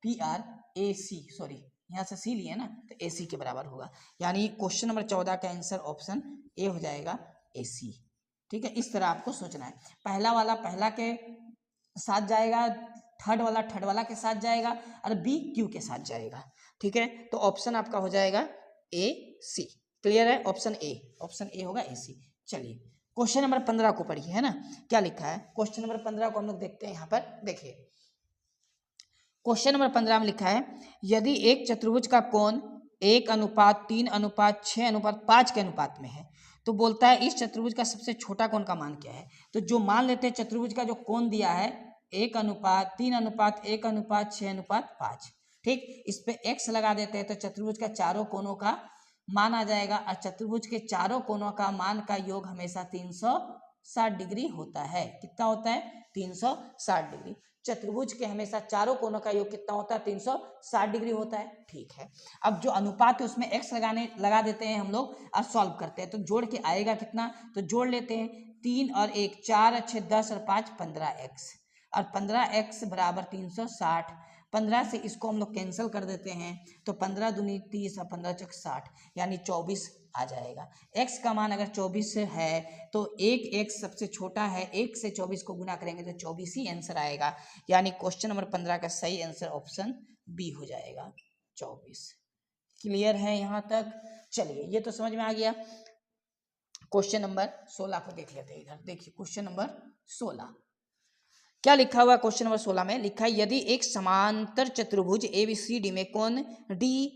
P R A C, sorry यहाँ से सी लिए ना, तो ए सी के बराबर होगा। यानी क्वेश्चन नंबर 14 का आंसर ऑप्शन ए हो जाएगा, ए सी। ठीक है, इस तरह आपको सोचना है। पहला वाला पहला के साथ जाएगा, थर्ड वाला के साथ जाएगा और बी क्यू के साथ जाएगा। ठीक है, तो ऑप्शन आपका हो जाएगा ए सी। क्लियर है, ऑप्शन ए होगा ए सी। चलिए क्वेश्चन नंबर 15 को पढ़िए, है ना, क्या लिखा है। क्वेश्चन नंबर 15 को हम लोग देखते हैं। यहाँ पर देखिए क्वेश्चन नंबर 15 में लिखा है, यदि एक चतुर्भुज का कोण 1:3:6:5 के अनुपात में है तो बोलता है इस चतुर्भुज का सबसे छोटा कोण का मान क्या है। तो जो मान लेते हैं चतुर्भुज का जो कोण दिया है 1:3:1:6:5, ठीक, इस पे x लगा देते हैं तो चतुर्भुज का चारों कोणों का मान आ जाएगा। और चतुर्भुज के चारों कोणों का मान का योग हमेशा 360 डिग्री होता है। कितना होता है? 360 डिग्री। चतुर्भुज के हमेशा चारों कोणों का योग कितना होता है? 360 डिग्री होता है। ठीक है, अब जो अनुपात है उसमें x लगा देते हैं हम लोग और सॉल्व करते हैं। तो जोड़ के आएगा कितना, तो जोड़ लेते हैं 3 और 1 4 और 6 10 और 5 15x, और 15x बराबर 360। 15 से इसको हम लोग कैंसिल कर देते हैं तो 15 दूनी 30 और 15 चौक 60, यानी 24 आ जाएगा। x का मान अगर 24 है तो एक x सबसे छोटा है, 1 से 24 को गुना करेंगे तो 24 ही आंसर आएगा। यानी क्वेश्चन नंबर 15 का सही आंसर ऑप्शन बी हो जाएगा, 24। क्लियर है यहाँ तक? चलिए ये तो समझ में आ गया। क्वेश्चन नंबर 16 को देख लेते हैं। इधर देखिए क्वेश्चन नंबर 16 क्या लिखा हुआ है। क्वेश्चन नंबर 16 में लिखा है, यदि एक समांतर चतुर्भुज ABCD में कोण D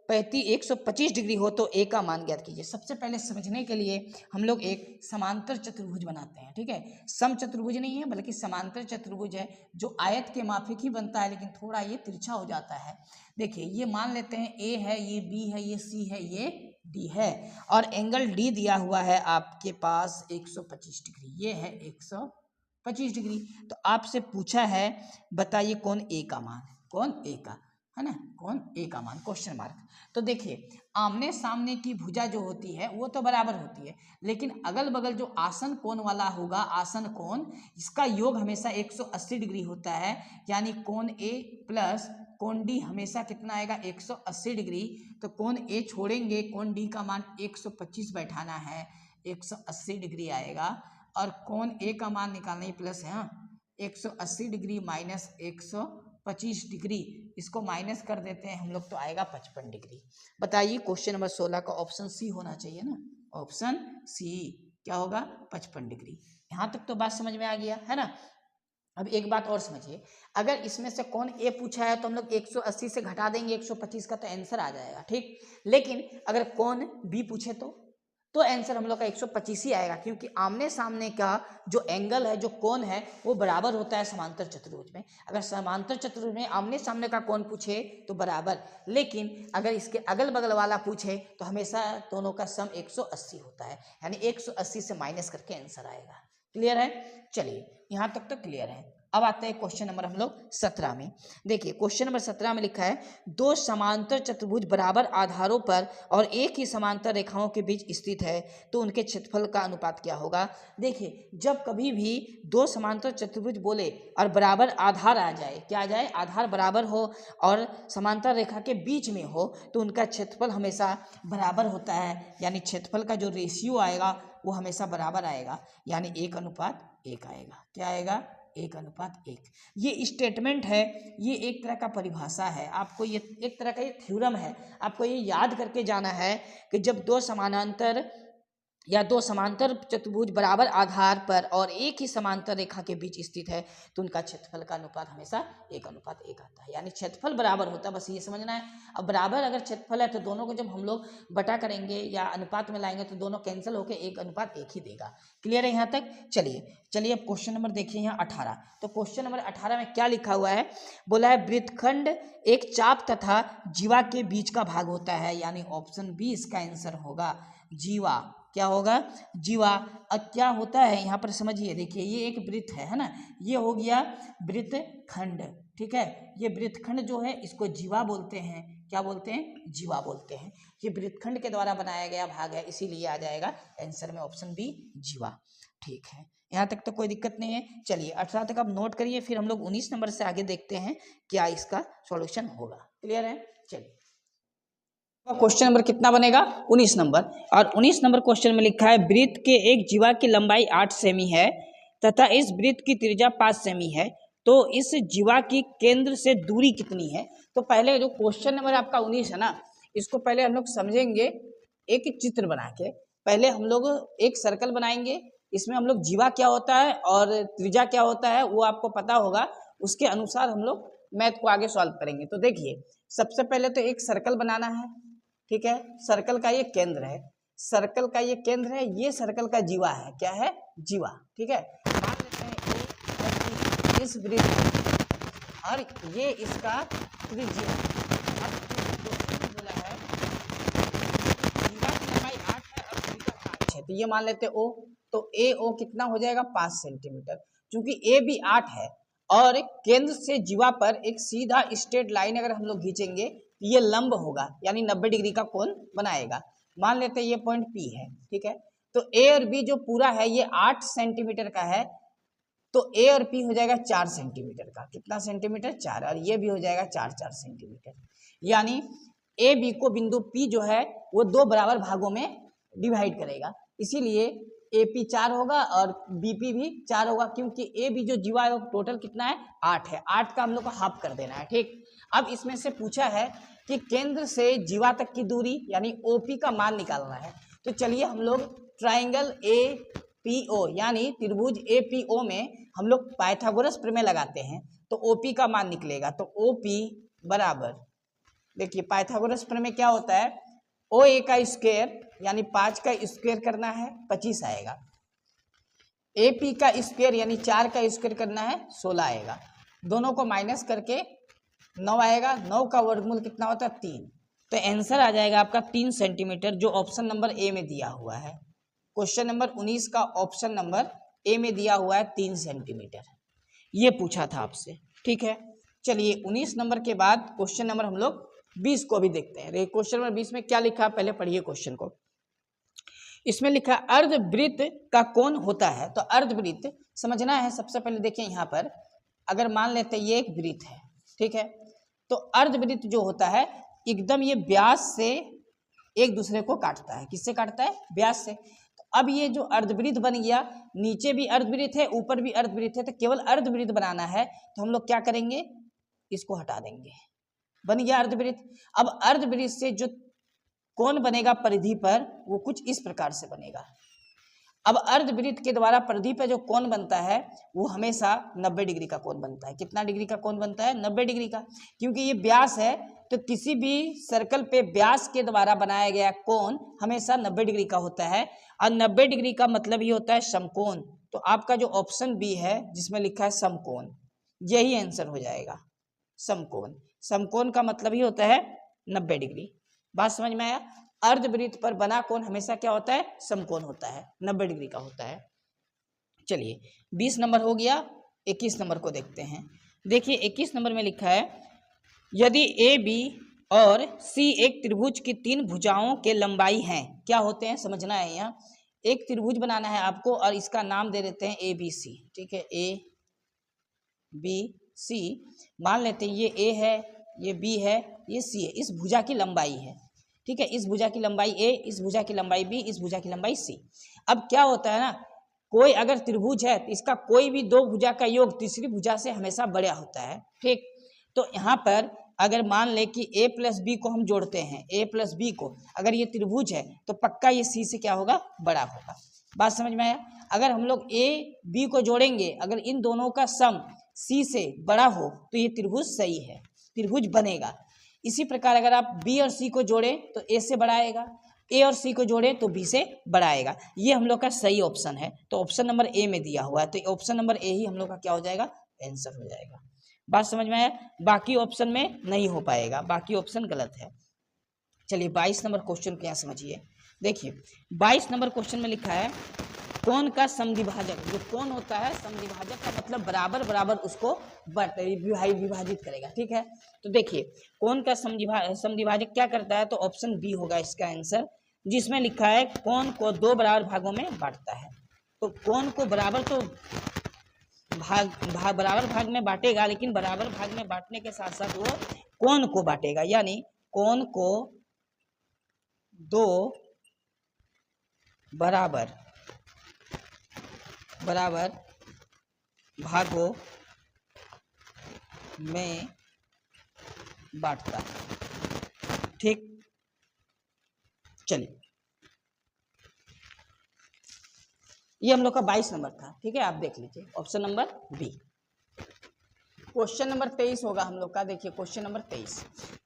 125 डिग्री हो तो A का मान ज्ञात कीजिए। सबसे पहले समझने के लिए हम लोग एक समांतर चतुर्भुज बनाते हैं। ठीक है, सम चतुर्भुज नहीं है बल्कि समांतर चतुर्भुज है, जो आयत के माफिक ही बनता है, लेकिन थोड़ा ये तिरछा हो जाता है। देखिए ये मान लेते हैं A है, ये B है, ये C है, ये D है, और एंगल D दिया हुआ है आपके पास 125 डिग्री, ये है 125 डिग्री। तो आपसे पूछा है बताइए कौन ए का मान, कौन ए का, है ना, कौन ए का मान, क्वेश्चन मार्क। तो देखिए आमने सामने की भुजा जो होती है वो तो बराबर होती है, लेकिन अगल बगल जो आसन कोण वाला होगा, आसन कोण, इसका योग हमेशा 180 डिग्री होता है। यानी कोण ए प्लस कोण डी हमेशा कितना आएगा? 180 डिग्री। तो कोण ए छोड़ेंगे, कोण डी का मान 125 बैठाना है, 180 डिग्री आएगा। और कोण ए का मान निकालना ही प्लस है, 180 डिग्री माइनस 125 डिग्री, इसको माइनस कर देते हैं हम लोग तो आएगा 55 डिग्री। बताइए क्वेश्चन नंबर 16 का ऑप्शन सी होना चाहिए ना, ऑप्शन सी क्या होगा? 55 डिग्री। यहाँ तक तो बात समझ में आ गया है ना। अब एक बात और समझिए, अगर इसमें से कौन ए पूछा है तो हम लोग 180 से घटा देंगे 125 का तो आंसर आ जाएगा, ठीक। लेकिन अगर कौन बी पूछे तो आंसर हम लोग का 125 ही आएगा, क्योंकि आमने सामने का जो एंगल है, जो कोण है, वो बराबर होता है समांतर चतुर्भुज में। अगर समांतर चतुर्भुज में आमने सामने का कोण पूछे तो बराबर, लेकिन अगर इसके अगल बगल वाला पूछे तो हमेशा दोनों का सम 180 होता है, यानी 180 से माइनस करके आंसर आएगा। क्लियर है? चलिए यहाँ तक तो क्लियर है। अब आते हैं क्वेश्चन नंबर हम लोग 17 में। देखिए क्वेश्चन नंबर 17 में लिखा है, दो समांतर चतुर्भुज बराबर आधारों पर और एक ही समांतर रेखाओं के बीच स्थित है तो उनके क्षेत्रफल का अनुपात क्या होगा। देखिए जब कभी भी दो समांतर चतुर्भुज बोले और बराबर आधार आ जाए, क्या आ जाए? आधार बराबर हो और समांतर रेखा के बीच में हो तो उनका क्षेत्रफल हमेशा बराबर होता है, यानी क्षेत्रफल का जो रेशियो आएगा वो हमेशा बराबर आएगा, यानी 1:1 आएगा। क्या आएगा? 1:1। ये स्टेटमेंट है, ये एक तरह का परिभाषा है, आपको ये एक तरह का ये थ्योरम है। आपको ये याद करके जाना है कि जब दो समानांतर या दो समांतर चतुर्भुज बराबर आधार पर और एक ही समांतर रेखा के बीच स्थित है तो उनका क्षेत्रफल का अनुपात हमेशा 1:1 आता है, यानी क्षेत्रफल बराबर होता है, बस ये समझना है। अब बराबर अगर क्षेत्रफल है तो दोनों को जब हम लोग बटा करेंगे या अनुपात में लाएंगे तो दोनों कैंसिल होकर 1:1 ही देगा। क्लियर है यहाँ तक? चलिए अब क्वेश्चन नंबर देखिए यहाँ 18। तो क्वेश्चन नंबर 18 में क्या लिखा हुआ है? बोला है वृत्तखंड एक चाप तथा जीवा के बीच का भाग होता है, यानी ऑप्शन बी इसका आंसर होगा, जीवा। क्या होगा? जीवा। अब क्या होता है यहाँ पर समझिए, देखिए ये एक वृत्त है ना, ये हो गया वृत्तखंड, ठीक है। ये वृत्तखंड जो है इसको जीवा बोलते हैं। क्या बोलते हैं? जीवा बोलते हैं। ये वृत्तखंड के द्वारा बनाया गया भाग है, इसीलिए आ जाएगा आंसर में ऑप्शन बी, जीवा। ठीक है, यहाँ तक तो कोई दिक्कत नहीं है। चलिए 18 तक आप नोट करिए, फिर हम लोग 19 नंबर से आगे देखते हैं क्या इसका सॉल्यूशन होगा। क्लियर है? चलिए क्वेश्चन नंबर कितना बनेगा? 19 नंबर। और 19 नंबर क्वेश्चन में लिखा है वृत्त के एक जीवा की लंबाई 8 सेमी है तथा इस वृत्त की त्रिज्या 5 सेमी है, तो इस जीवा की केंद्र से दूरी कितनी है। तो पहले जो क्वेश्चन नंबर आपका 19 है ना, इसको पहले हम लोग समझेंगे एक चित्र बना के। पहले हम लोग एक सर्कल बनाएंगे, इसमें हम लोग जीवा क्या होता है और त्रिज्या क्या होता है वो आपको पता होगा, उसके अनुसार हम लोग मैथ को आगे सॉल्व करेंगे। तो देखिए सबसे पहले तो एक सर्कल बनाना है, ठीक है। सर्कल का ये केंद्र है, सर्कल का ये केंद्र है, ये सर्कल का जीवा है, क्या है, जीवा, ठीक है। मान लेते हैं इस वृत्त और ये इसका त्रिज्या। अब क्वेश्चन बोला है जीवा की लंबाई 8 है और त्रिज्या 5 है, तो ये मान लेते हैं ओ। तो ए ओ कितना हो जाएगा 5 सेंटीमीटर, क्योंकि ए भी 8 है और केंद्र से जीवा पर एक सीधा स्ट्रेट लाइन अगर हम लोग खींचेंगे तो ये लंब होगा, यानी 90 डिग्री का कोण बनाएगा। मान लेते हैं ये पॉइंट पी है, ठीक है। तो ए और बी जो पूरा है ये 8 सेंटीमीटर का है, तो ए और पी हो जाएगा 4 सेंटीमीटर का, कितना सेंटीमीटर 4, और ये भी हो जाएगा 4 सेंटीमीटर। यानी ए बी को बिंदु पी जो है वो 2 बराबर भागों में डिवाइड करेगा, इसीलिए ए पी 4 होगा और बी पी भी 4 होगा, क्योंकि ए बी जो जीवा है वो टोटल कितना है 8 है, 8 का हम लोग को हाफ कर देना है, ठीक। अब इसमें से पूछा है कि केंद्र से जीवा तक की दूरी यानी ओपी का मान निकालना है। तो चलिए हम लोग ट्राइंगल ए पी ओ यानी त्रिभुज ए पी ओ में हम लोग पाइथागोरस प्रमेय लगाते हैं, तो ओपी का मान निकलेगा। तो ओपी बराबर, देखिए पाइथागोरस प्रमेय क्या होता है, ओ ए का स्क्वायर यानी 5 का स्क्वायर करना है 25 आएगा, ए पी का स्क्वायर यानी 4 का स्क्वायर करना है 16 आएगा, दोनों को माइनस करके 9 आएगा, 9 का वर्गमूल कितना होता है 3। तो आंसर आ जाएगा आपका 3 सेंटीमीटर, जो ऑप्शन नंबर ए में दिया हुआ है। क्वेश्चन नंबर 19 का ऑप्शन नंबर ए में दिया हुआ है 3 सेंटीमीटर, ये पूछा था आपसे, ठीक है। चलिए 19 नंबर के बाद क्वेश्चन नंबर हम लोग 20 को भी देखते हैं। क्वेश्चन नंबर 20 में क्या लिखा है पहले पढ़िए क्वेश्चन को। इसमें लिखा अर्धवृत्त का कोण होता है। तो अर्धवृत्त समझना है, सबसे पहले देखिए यहाँ पर अगर मान लेते हैं ये एक वृत्त है, ठीक है। तो अर्धवृत्त जो होता है एकदम ये व्यास से एक दूसरे को काटता है, किससे काटता है, व्यास से। तो अब ये जो अर्धवृत्त बन गया, नीचे भी अर्धवृत्त है ऊपर भी अर्धवृत्त है, तो केवल अर्धवृत्त बनाना है, तो हम लोग क्या करेंगे, इसको हटा देंगे, बन गया अर्धवृत्त। अब अर्धवृत्त से जो कोण बनेगा परिधि पर वो कुछ इस प्रकार से बनेगा। अब अर्धवृत्त के द्वारा परिधि पर जो कोण बनता है वो हमेशा 90 डिग्री का कोण बनता है। कितना डिग्री का कोण बनता है, 90 डिग्री का, क्योंकि ये व्यास है, तो किसी भी सर्कल पे व्यास के द्वारा बनाया गया कोण हमेशा 90 डिग्री का होता है, और 90 डिग्री का मतलब ये होता है समकोण। तो आपका जो ऑप्शन बी है जिसमें लिखा है समकोण, यही आंसर हो जाएगा, समकोण। समकोण का मतलब ही होता है 90 डिग्री। बात समझ में आया, अर्धवृत्त पर बना कोण हमेशा क्या होता है, समकोण होता है, 90 डिग्री का होता है। चलिए 20 नंबर हो गया, 21 नंबर को देखते हैं। देखिए 21 नंबर में लिखा है यदि ए बी और सी एक त्रिभुज की 3 भुजाओं के लंबाई हैं, क्या होते हैं समझना है। यहाँ एक त्रिभुज बनाना है आपको और इसका नाम दे देते हैं ए बी सी, ठीक है, ए बी सी। मान लेते हैं ये ए है, ये बी है, ये सी है, इस भुजा की लंबाई है, ठीक है, इस भुजा की लंबाई ए, इस भुजा की लंबाई बी, इस भुजा की लंबाई सी। अब क्या होता है ना, कोई अगर त्रिभुज है तो इसका कोई भी 2 भुजा का योग तीसरी भुजा से हमेशा बड़ा होता है, ठीक। तो यहाँ पर अगर मान ले कि a प्लस बी को हम जोड़ते हैं, a प्लस बी को, अगर ये त्रिभुज है तो पक्का ये सी से क्या होगा, बड़ा होगा। बात समझ में आया। अगर हम लोग a b को जोड़ेंगे, अगर इन दोनों का सम c से बड़ा हो तो ये त्रिभुज सही है, त्रिभुज बनेगा। इसी प्रकार अगर आप b और c को जोड़ें तो a से बड़ा आएगा, a और c को जोड़ें तो b से बड़ा आएगा। ये हम लोग का सही ऑप्शन है, तो ऑप्शन नंबर ए में दिया हुआ है, तो ऑप्शन नंबर ए ही हम लोग का क्या हो जाएगा, आंसर हो जाएगा। बात समझ में आया, बाकी ऑप्शन में नहीं हो पाएगा, बाकी ऑप्शन गलत है। चलिए 22 नंबर क्वेश्चन को यहाँ समझिए। देखिए 22 नंबर क्वेश्चन में लिखा है कोण का समद्विभाजक, जो कोण होता है समद्विभाजक का मतलब बराबर बराबर उसको विभाजित करेगा, ठीक है। तो देखिए कोण का समद्विभाजक क्या करता है, तो ऑप्शन बी होगा इसका आंसर, जिसमें लिखा है कोण को 2 बराबर भागों में बांटता है। तो कोण को बराबर तो बराबर भाग में बांटेगा, लेकिन बराबर भाग में बांटने के साथ साथ वो कोण को बांटेगा, यानी कोण को 2 बराबर भागों में बांटता है। ठीक, चलिए ये हम लोग का 22 नंबर था। ठीक है, आप देख लीजिए option number B. Question number 23 होगा हम लोग का। देखिए क्वेश्चन नंबर 23,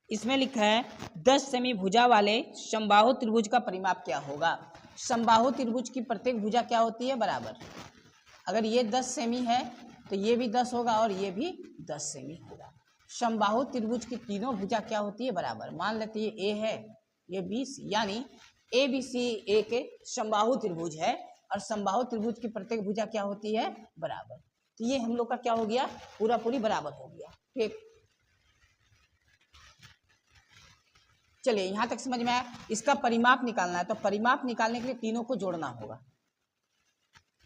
इसमें लिखा है 10 सेमी भुजा वाले समबाहु त्रिभुज का परिमाप क्या होगा। समबाहु त्रिभुज की प्रत्येक भुजा क्या होती है, बराबर। अगर ये 10 सेमी है तो ये भी 10 होगा और ये भी 10 सेमी होगा। समबाहु त्रिभुज की तीनों भुजा क्या होती है, बराबर। मान लेते ये ए है, ये बी सी, यानी ए बी सी एक समबाहु त्रिभुज है और समबाहु त्रिभुज की प्रत्येक भुजा क्या होती है, बराबर। तो ये हम लोग का क्या हो गया, पूरा पूरी बराबर हो गया। ठीक, चलिए यहां तक समझ में आया। इसका परिमाप निकालना है, तो परिमाप निकालने के लिए तीनों को जोड़ना होगा।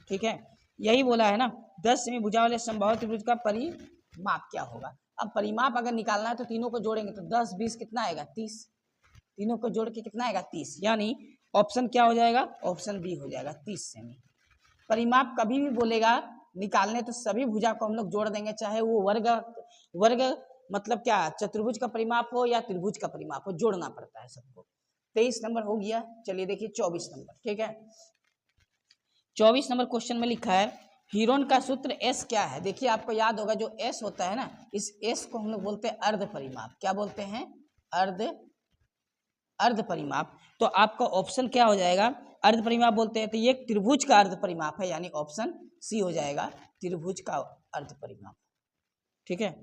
ठीक है, यही बोला है ना, 10 सेमी भुजा वाले समबाहु त्रिभुज का परिमाप क्या होगा। अब परिमाप अगर निकालना है तो तीनों को जोड़ेंगे, तो 10 20 कितना आएगा, 30। तीनों को जोड़ के कितना आएगा, 30। यानी ऑप्शन क्या हो जाएगा, ऑप्शन बी हो जाएगा, 30 सेमी। परिमाप कभी भी बोलेगा निकालने तो सभी भुजा को हम लोग जोड़ देंगे, चाहे वो वर्ग मतलब क्या चतुर्भुज का परिमाप हो या त्रिभुज का परिमाप हो, जोड़ना पड़ता है सबको। 23 नंबर हो गया। चलिए देखिए 24 नंबर। ठीक है, 24 नंबर क्वेश्चन में लिखा है हीरोन का सूत्र एस क्या है। देखिए आपको याद होगा जो एस होता है ना, इस एस को हम लोग बोलते हैं अर्ध परिमाप। क्या बोलते हैं, अर्ध परिमाप। तो आपका ऑप्शन क्या हो जाएगा, अर्ध परिमाप बोलते हैं तो ये त्रिभुज का अर्ध परिमाप है, यानी ऑप्शन सी हो जाएगा, त्रिभुज का अर्ध परिमाप। ठीक है,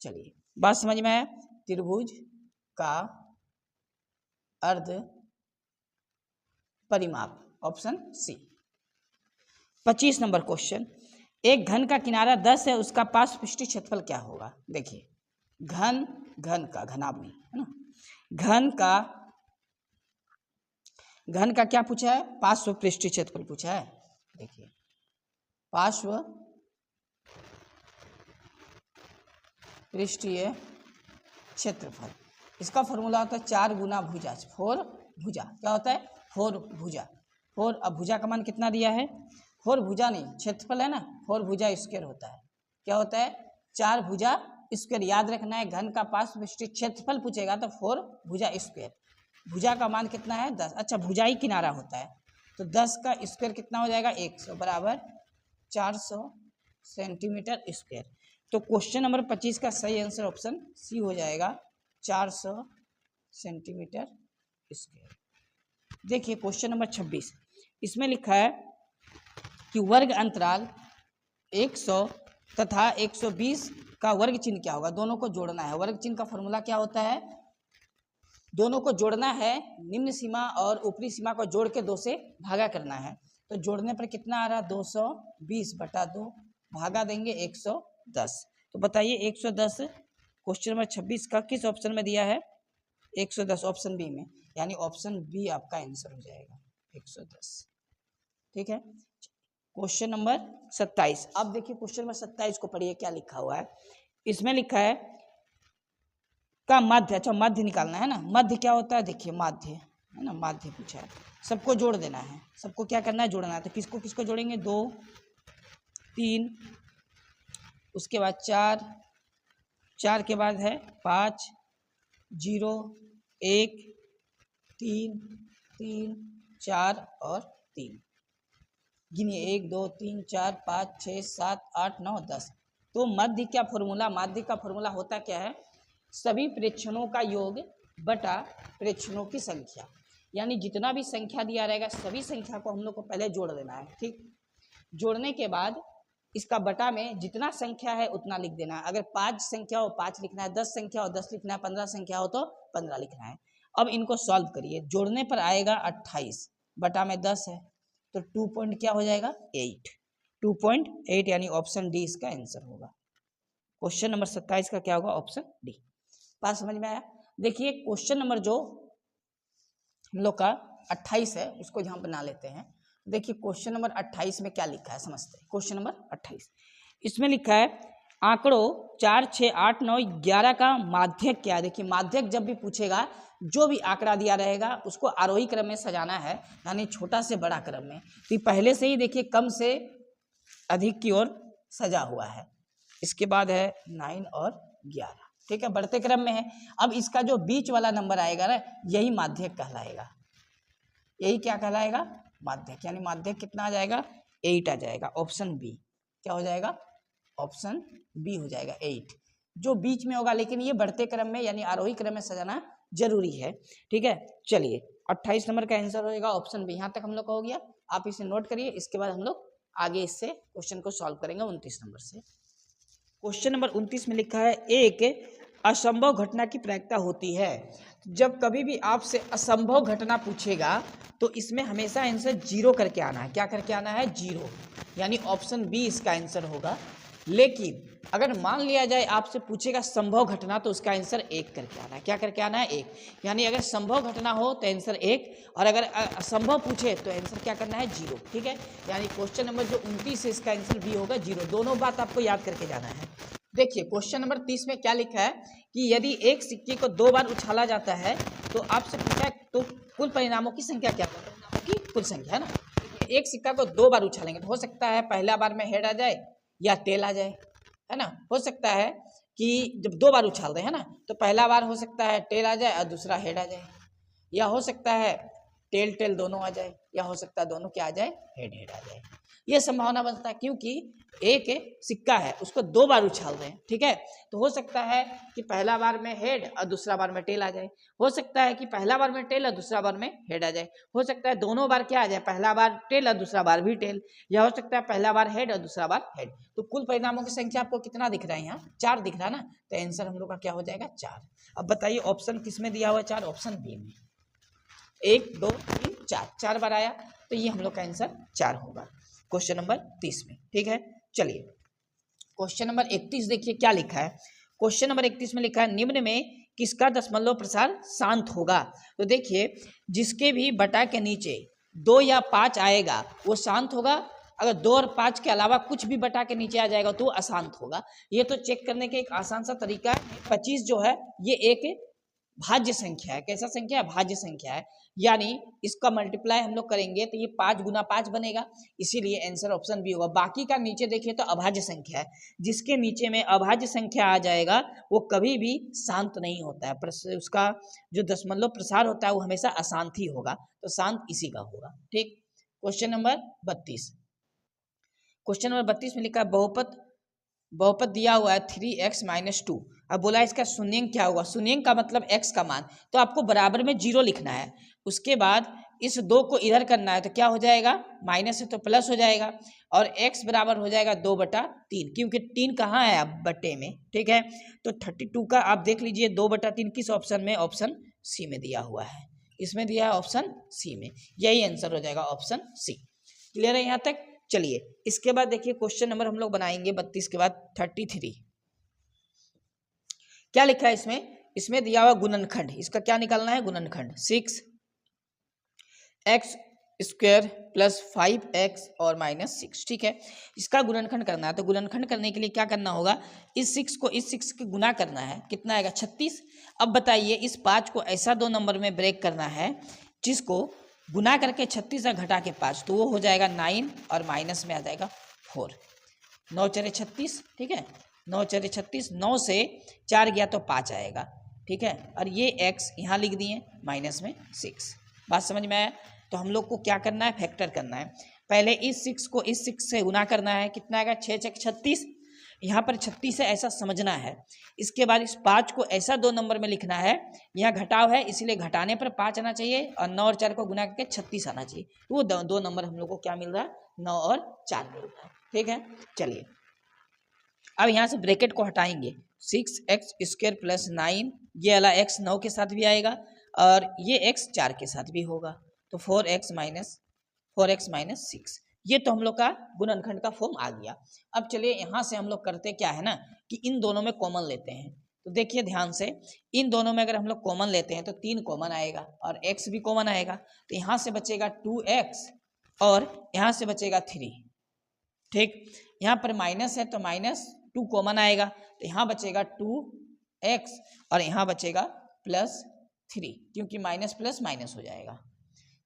चलिए बात समझ में है, त्रिभुज का अर्ध परिमाप, ऑप्शन सी। 25 नंबर क्वेश्चन, एक घन का किनारा 10 है, उसका पार्श्व पृष्ठीय क्षेत्रफल क्या होगा। देखिए घन का घनाभि है ना, घन का क्या पूछा है, पार्श्व पृष्ठीय क्षेत्रफल पूछा है। देखिए पार्श्व पृष्ठीय क्षेत्रफल, इसका फॉर्मूला होता है 4 गुना भुजा, 4 भुजा। क्या होता है, 4 भुजा। 4, अब भुजा का मान कितना दिया है, 4 भुजा नहीं, क्षेत्रफल है ना, 4 भुजा स्क्वायर होता है। क्या होता है, 4 भुजा स्क्वायर। याद रखना है, घन का पार्श्व पृष्ठीय क्षेत्रफल पूछेगा तो 4 भुजा स्क्वायर। भुजा का मान कितना है, 10। अच्छा भुजा ही किनारा होता है, तो 10 का स्क्वायर कितना हो जाएगा, 100 बराबर 400 सेंटीमीटर स्क्वायर। तो क्वेश्चन नंबर 25 का सही आंसर ऑप्शन सी हो जाएगा, 400 सेंटीमीटर स्क्वायर। देखिए क्वेश्चन नंबर 26, इसमें लिखा है कि वर्ग अंतराल 100 तथा 120 का वर्ग चिन्ह क्या होगा। दोनों को जोड़ना है। वर्ग चिन्ह का फॉर्मूला क्या होता है, दोनों को जोड़ना है, निम्न सीमा और ऊपरी सीमा को जोड़ के 2 से भागा करना है। तो जोड़ने पर कितना आ रहा, 220/2 भागा देंगे 110। तो बताइए 110 क्वेश्चन नंबर 26 का किस ऑप्शन में दिया है, 110 ऑप्शन बी में, यानी ऑप्शन बी आपका आंसर हो जाएगा, 110। ठीक है, क्वेश्चन नंबर 27। अब देखिए क्वेश्चन नंबर 27 को पढ़िए, क्या लिखा हुआ है। इसमें लिखा है का मध्य, अच्छा मध्य निकालना है ना। मध्य क्या होता है, देखिए माध्य है ना, माध्य पूछा है, सबको जोड़ देना है। सबको क्या करना है, जोड़ना है। तो किसको किसको जोड़ेंगे, 2 3, उसके बाद 4 के बाद है 5 0 1 3 3 4 और 3। गिनिए 1 2 3 4 5 6 7 8 9 10। तो मध्य क्या फॉर्मूला, माध्य का फॉर्मूला होता क्या है, सभी प्रेक्षणों का योग बटा प्रेक्षणों की संख्या। यानी जितना भी संख्या दिया रहेगा सभी संख्या को हम लोग को पहले जोड़ देना है। ठीक, जोड़ने के बाद इसका बटा में जितना संख्या है उतना लिख देना है। अगर 5 संख्या हो 5 लिखना है, 10 संख्या हो 10 लिखना है, 15 संख्या हो तो 15 लिखना है। अब इनको सॉल्व करिए, जोड़ने पर आएगा 28 बटा में 10 है, तो 2 पॉइंट क्या हो जाएगा, 8, 2.8, यानी ऑप्शन डी इसका आंसर होगा। क्वेश्चन नंबर 27 का क्या होगा, ऑप्शन डी। बात समझ में आया। देखिए क्वेश्चन नंबर जो हम लोग का 28 है उसको यहाँ बना लेते हैं। देखिए क्वेश्चन नंबर 28 में क्या लिखा है, समझते हैं। क्वेश्चन नंबर 28, इसमें लिखा है आंकड़ों 4 6 8 9 11 का माध्यक क्या है। देखिए माध्यक जब भी पूछेगा, जो भी आंकड़ा दिया रहेगा उसको आरोही क्रम में सजाना है, यानी छोटा से बड़ा क्रम में। तो पहले से ही देखिए कम से अधिक की ओर सजा हुआ है। इसके बाद है 9 और 11। ठीक है, बढ़ते क्रम में है। अब इसका जो बीच वाला नंबर आएगा ना, यही माध्यक कहलाएगा। यही क्या कहलाएगा? माध्यक। यानी माध्यक कितना आ जाएगा? 8 आ जाएगा। ऑप्शन बी क्या हो जाएगा? ऑप्शन बी हो जाएगा 8, जो बीच में होगा। लेकिन ये बढ़ते क्रम में यानी आरोही क्रम में सजाना जरूरी है। ठीक है, चलिए 28 नंबर का आंसर हो जाएगा ऑप्शन बी। यहाँ तक हम लोग का हो गया, आप इसे नोट करिए। इसके बाद हम लोग आगे इससे क्वेश्चन को सॉल्व करेंगे 29 नंबर से। क्वेश्चन नंबर 29 में लिखा है, एक असंभव घटना की प्रायिकता होती है। जब कभी भी आपसे असंभव घटना पूछेगा तो इसमें हमेशा आंसर 0 करके आना है। क्या करके आना है? 0, यानी ऑप्शन बी इसका आंसर होगा। लेकिन अगर मान लिया जाए आपसे पूछेगा संभव घटना, तो उसका आंसर 1 करके आना है। क्या करके आना है? 1। यानी अगर संभव घटना हो तो आंसर 1, और अगर असंभव पूछे तो आंसर क्या करना है? 0। ठीक है, यानी क्वेश्चन नंबर जो 29 है इसका आंसर बी होगा 0। दोनों बात आपको याद करके जाना है। देखिए क्वेश्चन नंबर 30 में क्या लिखा है कि यदि एक सिक्के को 2 बार उछाला जाता है तो आपसे पूछा है तो कुल परिणामों की संख्या क्या है? परिणामों की कुल संख्या है ना। एक सिक्का को 2 बार उछालेंगे तो हो सकता है पहला बार में हेड आ जाए या टेल आ जाए, है ना। हो सकता है कि जब 2 बार उछाल रहे हैं ना, तो पहला बार हो सकता है टेल आ जाए और दूसरा हेड आ जाए, या हो सकता है टेल टेल दोनों आ जाए, या हो सकता है दोनों क्या आ जाए? हेड हेड आ जाए। ये संभावना बनता है क्योंकि एक सिक्का है उसको 2 बार उछाल रहे हैं। ठीक है, तो हो सकता है कि पहला बार में हेड और दूसरा बार में टेल आ जाए। हो सकता है कि पहला बार में टेल और दूसरा बार में हेड आ जाए। हो सकता है दोनों बार क्या आ जाए? पहला बार टेल और दूसरा बार भी टेल, या हो सकता है पहला बार हेड और दूसरा बार हेड। तो कुल परिणामों की संख्या आपको कितना दिख रहा है? यहाँ 4 दिख रहा है ना। तो आंसर हम लोग का क्या हो जाएगा? 4। अब बताइए ऑप्शन किस में दिया हुआ है? 4। ऑप्शन बी में 1 2 3 4, 4 बार आया, तो ये हम लोग का आंसर 4 होगा क्वेश्चन नंबर 30 में। ठीक है, चलिए क्वेश्चन नंबर 31 देखिए क्या लिखा है। क्वेश्चन नंबर 31 में लिखा है, निम्न में किसका दशमलव प्रसार शांत होगा? तो देखिए जिसके भी बटा के नीचे 2 या 5 आएगा वो शांत होगा। अगर 2 और 5 के अलावा कुछ भी बटा के नीचे आ जाएगा तो वो अशांत होगा। ये तो चेक करने के एक आसान सा तरीका है। 25 जो है ये एक भाज्य संख्या है। कैसा संख्या है? भाज्य संख्या है। यानी इसका मल्टीप्लाई हम लोग करेंगे तो ये 5 गुना 5 बनेगा, इसीलिए आंसर ऑप्शन बी होगा। बाकी का नीचे देखिए तो अभाज्य संख्या है। जिसके नीचे में अभाज्य संख्या आ जाएगा वो कभी भी शांत नहीं होता है। उसका जो दशमलव प्रसार होता है वो हमेशा अशांत ही होगा। तो शांत इसी का होगा। ठीक, क्वेश्चन नंबर 32। क्वेश्चन नंबर 32 में लिखा है, बहुपद दिया हुआ है 3x - 2। अब बोला इसका शून्यंक क्या होगा? शून्यंक का मतलब x का मान, तो आपको बराबर में 0 लिखना है। उसके बाद इस 2 को इधर करना है तो क्या हो जाएगा? माइनस है तो प्लस हो जाएगा, और x बराबर हो जाएगा 2/3, क्योंकि 3 कहाँ है? अब बटे में। ठीक है, तो 32 का आप देख लीजिए 2/3 किस ऑप्शन में? ऑप्शन सी में दिया हुआ है। इसमें दिया है ऑप्शन सी में, यही आंसर हो जाएगा ऑप्शन सी। क्लियर है यहाँ तक? चलिए इसके बाद देखिए क्वेश्चन नंबर हम लोग बनाएंगे 32 के बाद 33। क्या लिखा है इसमें? इसमें दिया हुआ गुणनखंड, इसका क्या निकालना है? गुणनखंड 6x² + 5x और -6। ठीक है, इसका गुणनखंड करना है। तो गुणनखंड करने के लिए क्या करना होगा? इस 6 को इस 6 के गुना करना है। कितना आएगा? 36। अब बताइए इस 5 को ऐसा 2 नंबर में ब्रेक करना है जिसको गुना करके 36 से घटा के 5, तो वो हो जाएगा 9 और माइनस में आ जाएगा 4। 9 × 36। ठीक है, 9 × 36, 9 से 4 गया तो 5 आएगा। ठीक है, और ये x यहाँ लिख दिए माइनस में 6। बात समझ में आया? तो हम लोग को क्या करना है? फैक्टर करना है। पहले इस 6 को इस 6 से गुना करना है। कितना आएगा? 6 × 36। यहाँ पर 36 है ऐसा समझना है। इसके बाद इस 5 को ऐसा 2 नंबर में लिखना है। यहाँ घटाव है इसलिए घटाने पर 5 आना चाहिए, और 9 और 4 को गुना करके 36 आना चाहिए। वो 2 नंबर हम लोग को क्या मिल रहा है? 9 और 4 मिल रहा है। ठीक है, चलिए अब यहाँ से ब्रैकेट को हटाएंगे। 6x² + 9, ये वाला x 9 के साथ भी आएगा और ये x 4 के साथ भी होगा, तो 4x - 6। ये तो हम लोग का गुणनखंड का फॉर्म आ गया। अब चलिए यहाँ से हम लोग करते क्या है ना कि इन दोनों में कॉमन लेते हैं। तो देखिए ध्यान से, इन दोनों में अगर हम लोग कॉमन लेते हैं तो 3 कॉमन आएगा और x भी कॉमन आएगा। तो यहाँ से बचेगा 2x और यहाँ से बचेगा 3। ठीक, यहाँ पर माइनस है तो -2 कॉमन आएगा, तो यहाँ बचेगा 2x और यहाँ बचेगा +3, क्योंकि माइनस प्लस माइनस हो जाएगा।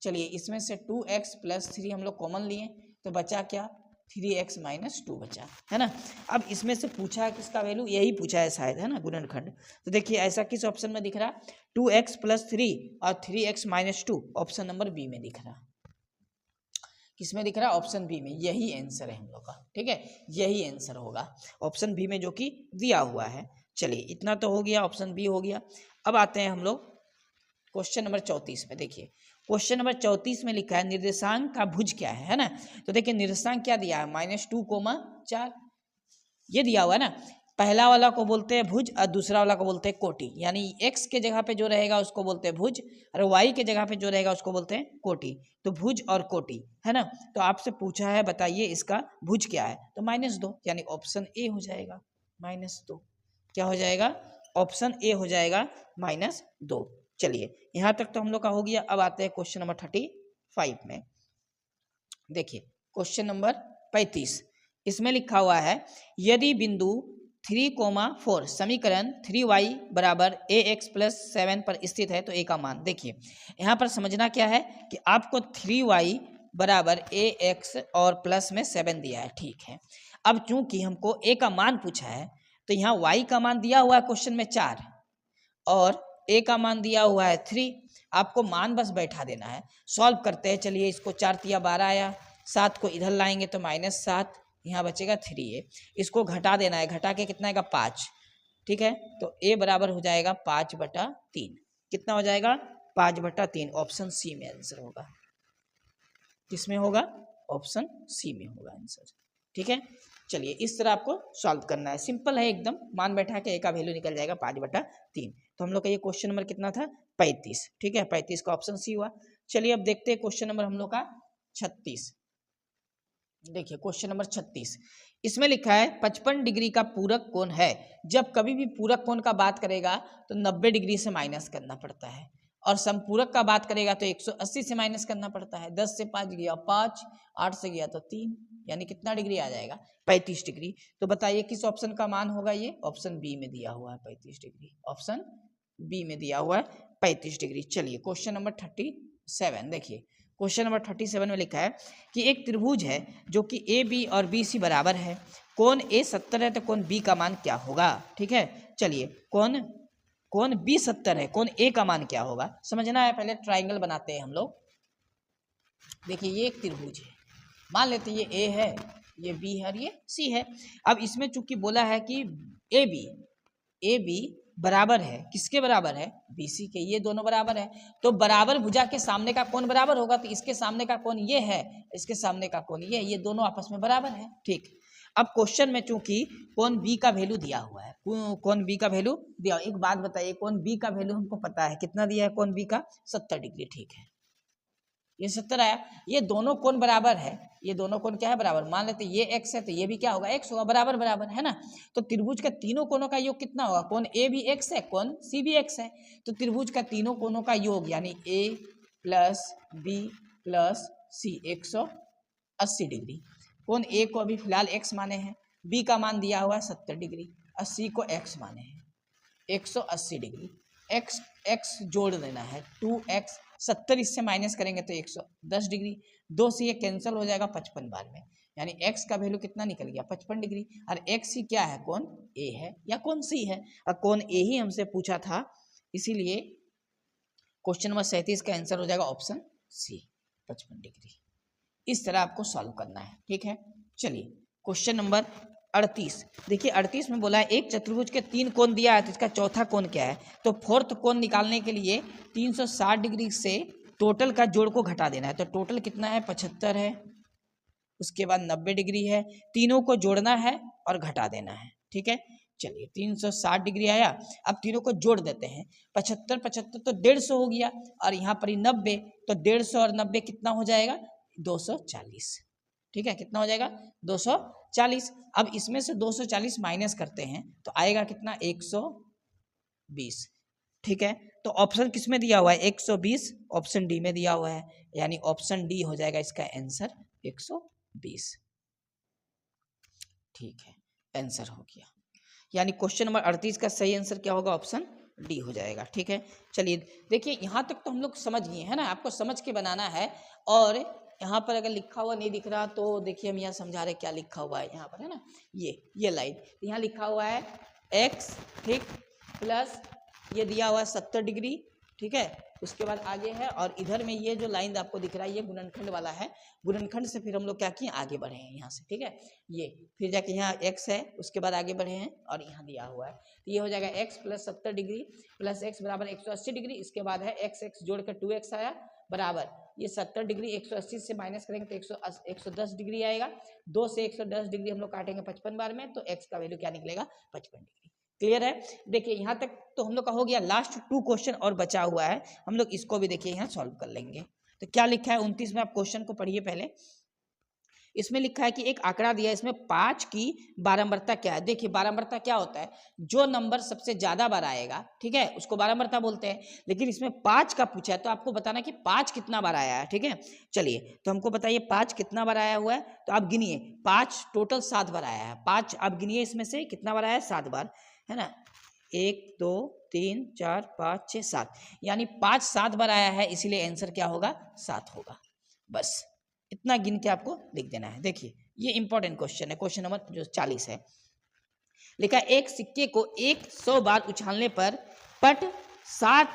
चलिए इसमें से 2x + 3 हम लोग कॉमन लिए तो बचा क्या? 3x माइनस 2 बचा, है ना। अब इसमें से पूछा है किसका वैल्यू, यही पूछा है शायद, है ना, गुणनखंड। तो देखिए ऐसा किस ऑप्शन में दिख रहा, 2x प्लस 3 और 3x minus 2, option number B में दिख रहा। किसमें दिख रहा है, ऑप्शन बी में। यही आंसर है हम लोग का, ठीक है, यही आंसर होगा ऑप्शन बी में जो कि दिया हुआ है। चलिए इतना तो हो गया, ऑप्शन बी हो गया। अब आते हैं हम लोग क्वेश्चन नंबर 34 में। देखिए क्वेश्चन नंबर 34 में लिखा है निर्देशांक का भुज क्या है ना। तो देखिए निर्देशांक क्या दिया है, -2,4 ये दिया हुआ है ना। पहला वाला को बोलते हैं भुज और दूसरा वाला को बोलते हैं कोटि, यानी x के जगह पे जो रहेगा उसको बोलते हैं भुज और y के जगह पे जो रहेगा उसको बोलते हैं कोटि। तो भुज और कोटि, है ना। तो आपसे पूछा है बताइए इसका भुज क्या है, तो -2, यानी ऑप्शन ए हो जाएगा -2। क्या हो जाएगा, ऑप्शन ए हो जाएगा -2। चलिए यहाँ तक तो हम लोग का हो गया। अब आते हैं क्वेश्चन नंबर 35 में। देखिए क्वेश्चन नंबर 35, इसमें लिखा हुआ है यदि बिंदु 3,4 समीकरण 3y बराबर ax प्लस 7 पर स्थित है तो a का मान। देखिए यहाँ पर समझना क्या है कि आपको 3y बराबर ax और प्लस में 7 दिया है, ठीक है। अब चूंकि हमको a का मान पूछा है तो यहाँ y का मान दिया हुआ है क्वेश्चन में 4 और a का मान दिया हुआ है 3। आपको मान बस बैठा देना है। सॉल्व करते हैं, चलिए इसको 4 तिया 12 आया, 7 को इधर लाएंगे तो -7, यहाँ बचेगा 3a। इसको घटा देना है, घटा के कितना आएगा 5, ठीक है। तो a बराबर हो जाएगा 5/3। कितना हो जाएगा 5/3, ऑप्शन सी में आंसर होगा। किसमें होगा, ऑप्शन सी में होगा आंसर, ठीक है। चलिए इस तरह आपको सॉल्व करना है, सिंपल है एकदम। मान बैठा के a का वैल्यू निकल जाएगा 5/3। तो हम लोग का ये क्वेश्चन नंबर कितना था, 35, ठीक है। 35 का ऑप्शन सी हुआ। चलिए अब देखते हैं क्वेश्चन नंबर हम लोग का 36। देखिए क्वेश्चन नंबर 36, इसमें लिखा है 55 डिग्री का पूरक कोण है। जब कभी भी पूरक कोण का बात करेगा तो 90 डिग्री से माइनस करना पड़ता है, और समपूरक का बात करेगा तो 180 से माइनस करना पड़ता है। 10 से 5 गया 5, 8 से गया तो 3, यानी कितना डिग्री आ जाएगा, 35 डिग्री। तो बताइए किस ऑप्शन का मान होगा, ये ऑप्शन बी में दिया हुआ है 35 डिग्री, ऑप्शन बी में दिया हुआ है 35 डिग्री। चलिए क्वेश्चन नंबर 37 देखिए। क्वेश्चन नंबर 37 में लिखा है कि एक त्रिभुज है जो कि ए बी और बी सी बराबर है। कोण ए 70 है तो कोण बी का मान क्या होगा, ठीक है। चलिए कोण बी 70 है, कोण ए का मान क्या होगा समझना है। पहले ट्राइंगल बनाते हैं हम लोग। देखिए ये एक त्रिभुज है, मान लेते ये ए है, ये बी है और ये सी है। अब इसमें चूंकि बोला है कि ए बी बराबर है, किसके बराबर है, BC के, ये दोनों बराबर है। तो बराबर भुजा के सामने का कोण बराबर होगा, तो इसके सामने का कोण ये है, इसके सामने का कोण ये दोनों आपस में बराबर है, ठीक। अब क्वेश्चन में चूंकि कोण बी का वैल्यू दिया हुआ है, कोण बी का वैल्यू दिया, एक बात बताइए, कोण बी का वैल्यू हमको पता है कितना दिया है, कोण बी का 70 डिग्री, ठीक है। ये 70 आया, ये दोनों कोण बराबर है, ये दोनों कोण क्या है, बराबर। मान लेते ये x है तो ये भी क्या होगा, x होगा, बराबर बराबर, है ना। तो त्रिभुज का तीनों कोणों का योग कितना होगा, कोण a भी x है, कोण c भी x है। तो त्रिभुज का तीनों कोणों का योग यानी a plus b plus c 180 degree. कोण a को अभी फिलहाल x माने हैं, b का मान दिया हुआ है 70 डिग्री और c को x माने हैं 180 डिग्री। x जोड़ देना है, 2x, 70 इससे माइनस करेंगे तो 110 डिग्री। 2 से ये कैंसिल हो जाएगा 55 बार में, यानी x का वैल्यू कितना निकल गया, 55 डिग्री। और x ही क्या है, कौन a है या कौन c है, और कौन a ही हमसे पूछा था, इसीलिए क्वेश्चन नंबर 37 का आंसर हो जाएगा ऑप्शन सी, 55 डिग्री। इस तरह आपको सॉल्व करना है, ठीक है। चलिए क्वेश्चन नंबर 38 देखिए। 38 में बोला है एक चतुर्भुज के 3 कोण दिया है तो इसका चौथा कोण क्या है। तो फोर्थ कोण निकालने के लिए 360 डिग्री से टोटल का जोड़ को घटा देना है। तो टोटल कितना है, 75 है, उसके बाद 90 डिग्री है, तीनों को जोड़ना है और घटा देना है, ठीक है। चलिए 360 डिग्री आया, अब तीनों को जोड़ देते हैं। 75 75 तो 150 हो गया, और यहाँ पर 90, तो 150 और 90 कितना हो जाएगा, 240, ठीक है। कितना हो जाएगा, 240। अब इसमें से 240 माइनस करते हैं तो आएगा कितना, 120, ठीक है। तो ऑप्शन किस में दिया हुआ है, 120, ऑप्शन डी में दिया हुआ है, यानी ऑप्शन डी हो जाएगा इसका आंसर 120, ठीक है। आंसर हो गया, यानी क्वेश्चन नंबर 38 का सही आंसर क्या होगा, ऑप्शन डी हो जाएगा, ठीक है। चलिए देखिए यहाँ तक तो हम लोग समझ गए हैं ना, आपको समझ के बनाना है। और यहाँ पर अगर लिखा हुआ नहीं दिख रहा तो देखिए हम यहाँ समझा रहे क्या लिखा हुआ है यहाँ पर, है ना, ये लाइन यहाँ लिखा हुआ है x, ठीक, प्लस ये दिया हुआ है 70 डिग्री, ठीक है। उसके बाद आगे है और इधर में ये जो लाइन आपको दिख रहा है ये गुणनखंड वाला है। गुणनखंड से फिर हम लोग क्या किए, आगे बढ़े हैं यहाँ से, ठीक है। ये फिर जाके यहाँ x है, उसके बाद आगे बढ़े हैं और यहाँ दिया हुआ है, तो ये हो जाएगा x plus 70 degree plus x बराबर 180 डिग्री। इसके बाद है x जोड़कर 2x आया बराबर ये 70 डिग्री 180 से माइनस करेंगे तो 110 डिग्री आएगा। 2 से 110 डिग्री हम लोग काटेंगे 55 बार में, तो x का वैल्यू क्या निकलेगा, 55 डिग्री। क्लियर है। देखिए यहाँ तक तो हम लोग का हो गया। लास्ट 2 क्वेश्चन और बचा हुआ है, हम लोग इसको भी देखिए यहाँ सॉल्व कर लेंगे। तो क्या लिखा है 29 में, आप क्वेश्चन को पढ़िए पहले। इसमें लिखा है कि एक आंकड़ा दिया है, इसमें 5 की बारंबारता क्या है। देखिए बारंबारता क्या होता है, जो नंबर सबसे ज्यादा बार आएगा, ठीक है, उसको बारंबारता बोलते हैं। लेकिन इसमें 5 का पूछा है तो आपको बताना कि 5 कितना बार आया है, ठीक है। चलिए तो हमको बताइए 5 कितना बार आया हुआ है, तो आप गिनिए 5 टोटल 7 बार आया है। 5 आप गिनिए इसमें से कितना बार आया है, 7 बार, है ना। 1 2 3 4 5 6 7, यानी 5 7 बार आया है, इसीलिए आंसर क्या होगा, 7 होगा। बस इतना गिन के आपको लिख देना है। देखिए ये इंपॉर्टेंट क्वेश्चन है, क्वेश्चन नंबर जो 40 है। लिखा एक सिक्के को 100 बार उछालने पर पट 60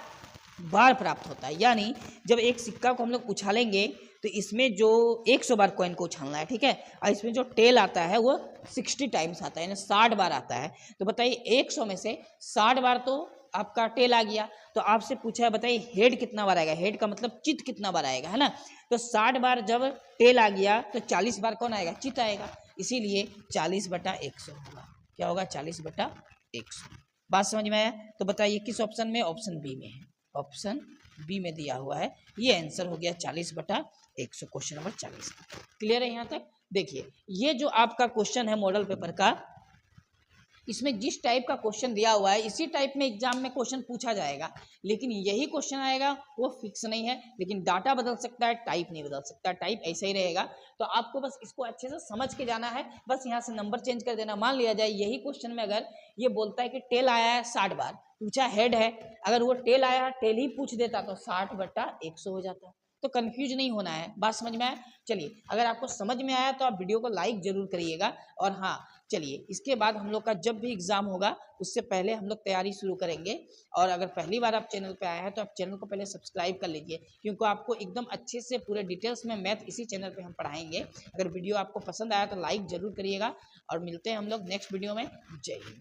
बार प्राप्त होता है। यानी जब एक सिक्का को हम लोग उछालेंगे तो इसमें जो 100 बार कॉइन को उछालना है, ठीक है, और इसमें जो टेल आता है वो 60 टाइम्स आता है, यानी 60 बार आता है। तो बताइए 100 में से 60 बार तो आपका टेल आ गया, तो आपसे पूछा है बताइए हेड कितना बार आएगा। हेड का मतलब चित कितना बार आएगा, है ना। तो 60 बार जब टेल आ गया तो 40 बार कौन आएगा, चित आएगा, इसीलिए 40/100 होगा। क्या होगा, 40/100। बात समझ में आया। तो बताइए किस ऑप्शन में, ऑप्शन बी में है, ऑप्शन बी में दिया हुआ है, ये आंसर हो गया 40/100, क्वेश्चन नंबर 40। क्लियर है यहाँ तक। देखिए ये जो आपका क्वेश्चन है मॉडल पेपर का, इसमें जिस टाइप का क्वेश्चन दिया हुआ है इसी टाइप में एग्जाम में क्वेश्चन पूछा जाएगा, लेकिन यही क्वेश्चन आएगा वो फिक्स नहीं है। लेकिन डाटा बदल सकता है, टाइप नहीं बदल सकता, टाइप ऐसा ही रहेगा। तो आपको बस इसको अच्छे से समझ के जाना है, बस यहाँ से नंबर चेंज कर देना। मान लिया जाए यही क्वेश्चन में अगर ये बोलता है कि टेल आया है 60 बार, पूछा हेड है, अगर वो टेल आया टेल ही पूछ देता तो 60/100 हो जाता। तो कंफ्यूज नहीं होना है। बात समझ में आया। चलिए अगर आपको समझ में आया तो आप वीडियो को लाइक जरूर करिएगा। और हाँ चलिए इसके बाद हम लोग का जब भी एग्जाम होगा उससे पहले हम लोग तैयारी शुरू करेंगे। और अगर पहली बार आप चैनल पे आए हैं तो आप चैनल को पहले सब्सक्राइब कर लीजिए, क्योंकि आपको एकदम अच्छे से पूरे डिटेल्स में मैथ इसी चैनल पे हम पढ़ाएंगे। अगर वीडियो आपको पसंद आया तो लाइक जरूर करिएगा और मिलते हैं हम लोग नेक्स्ट वीडियो में। जय हिंद।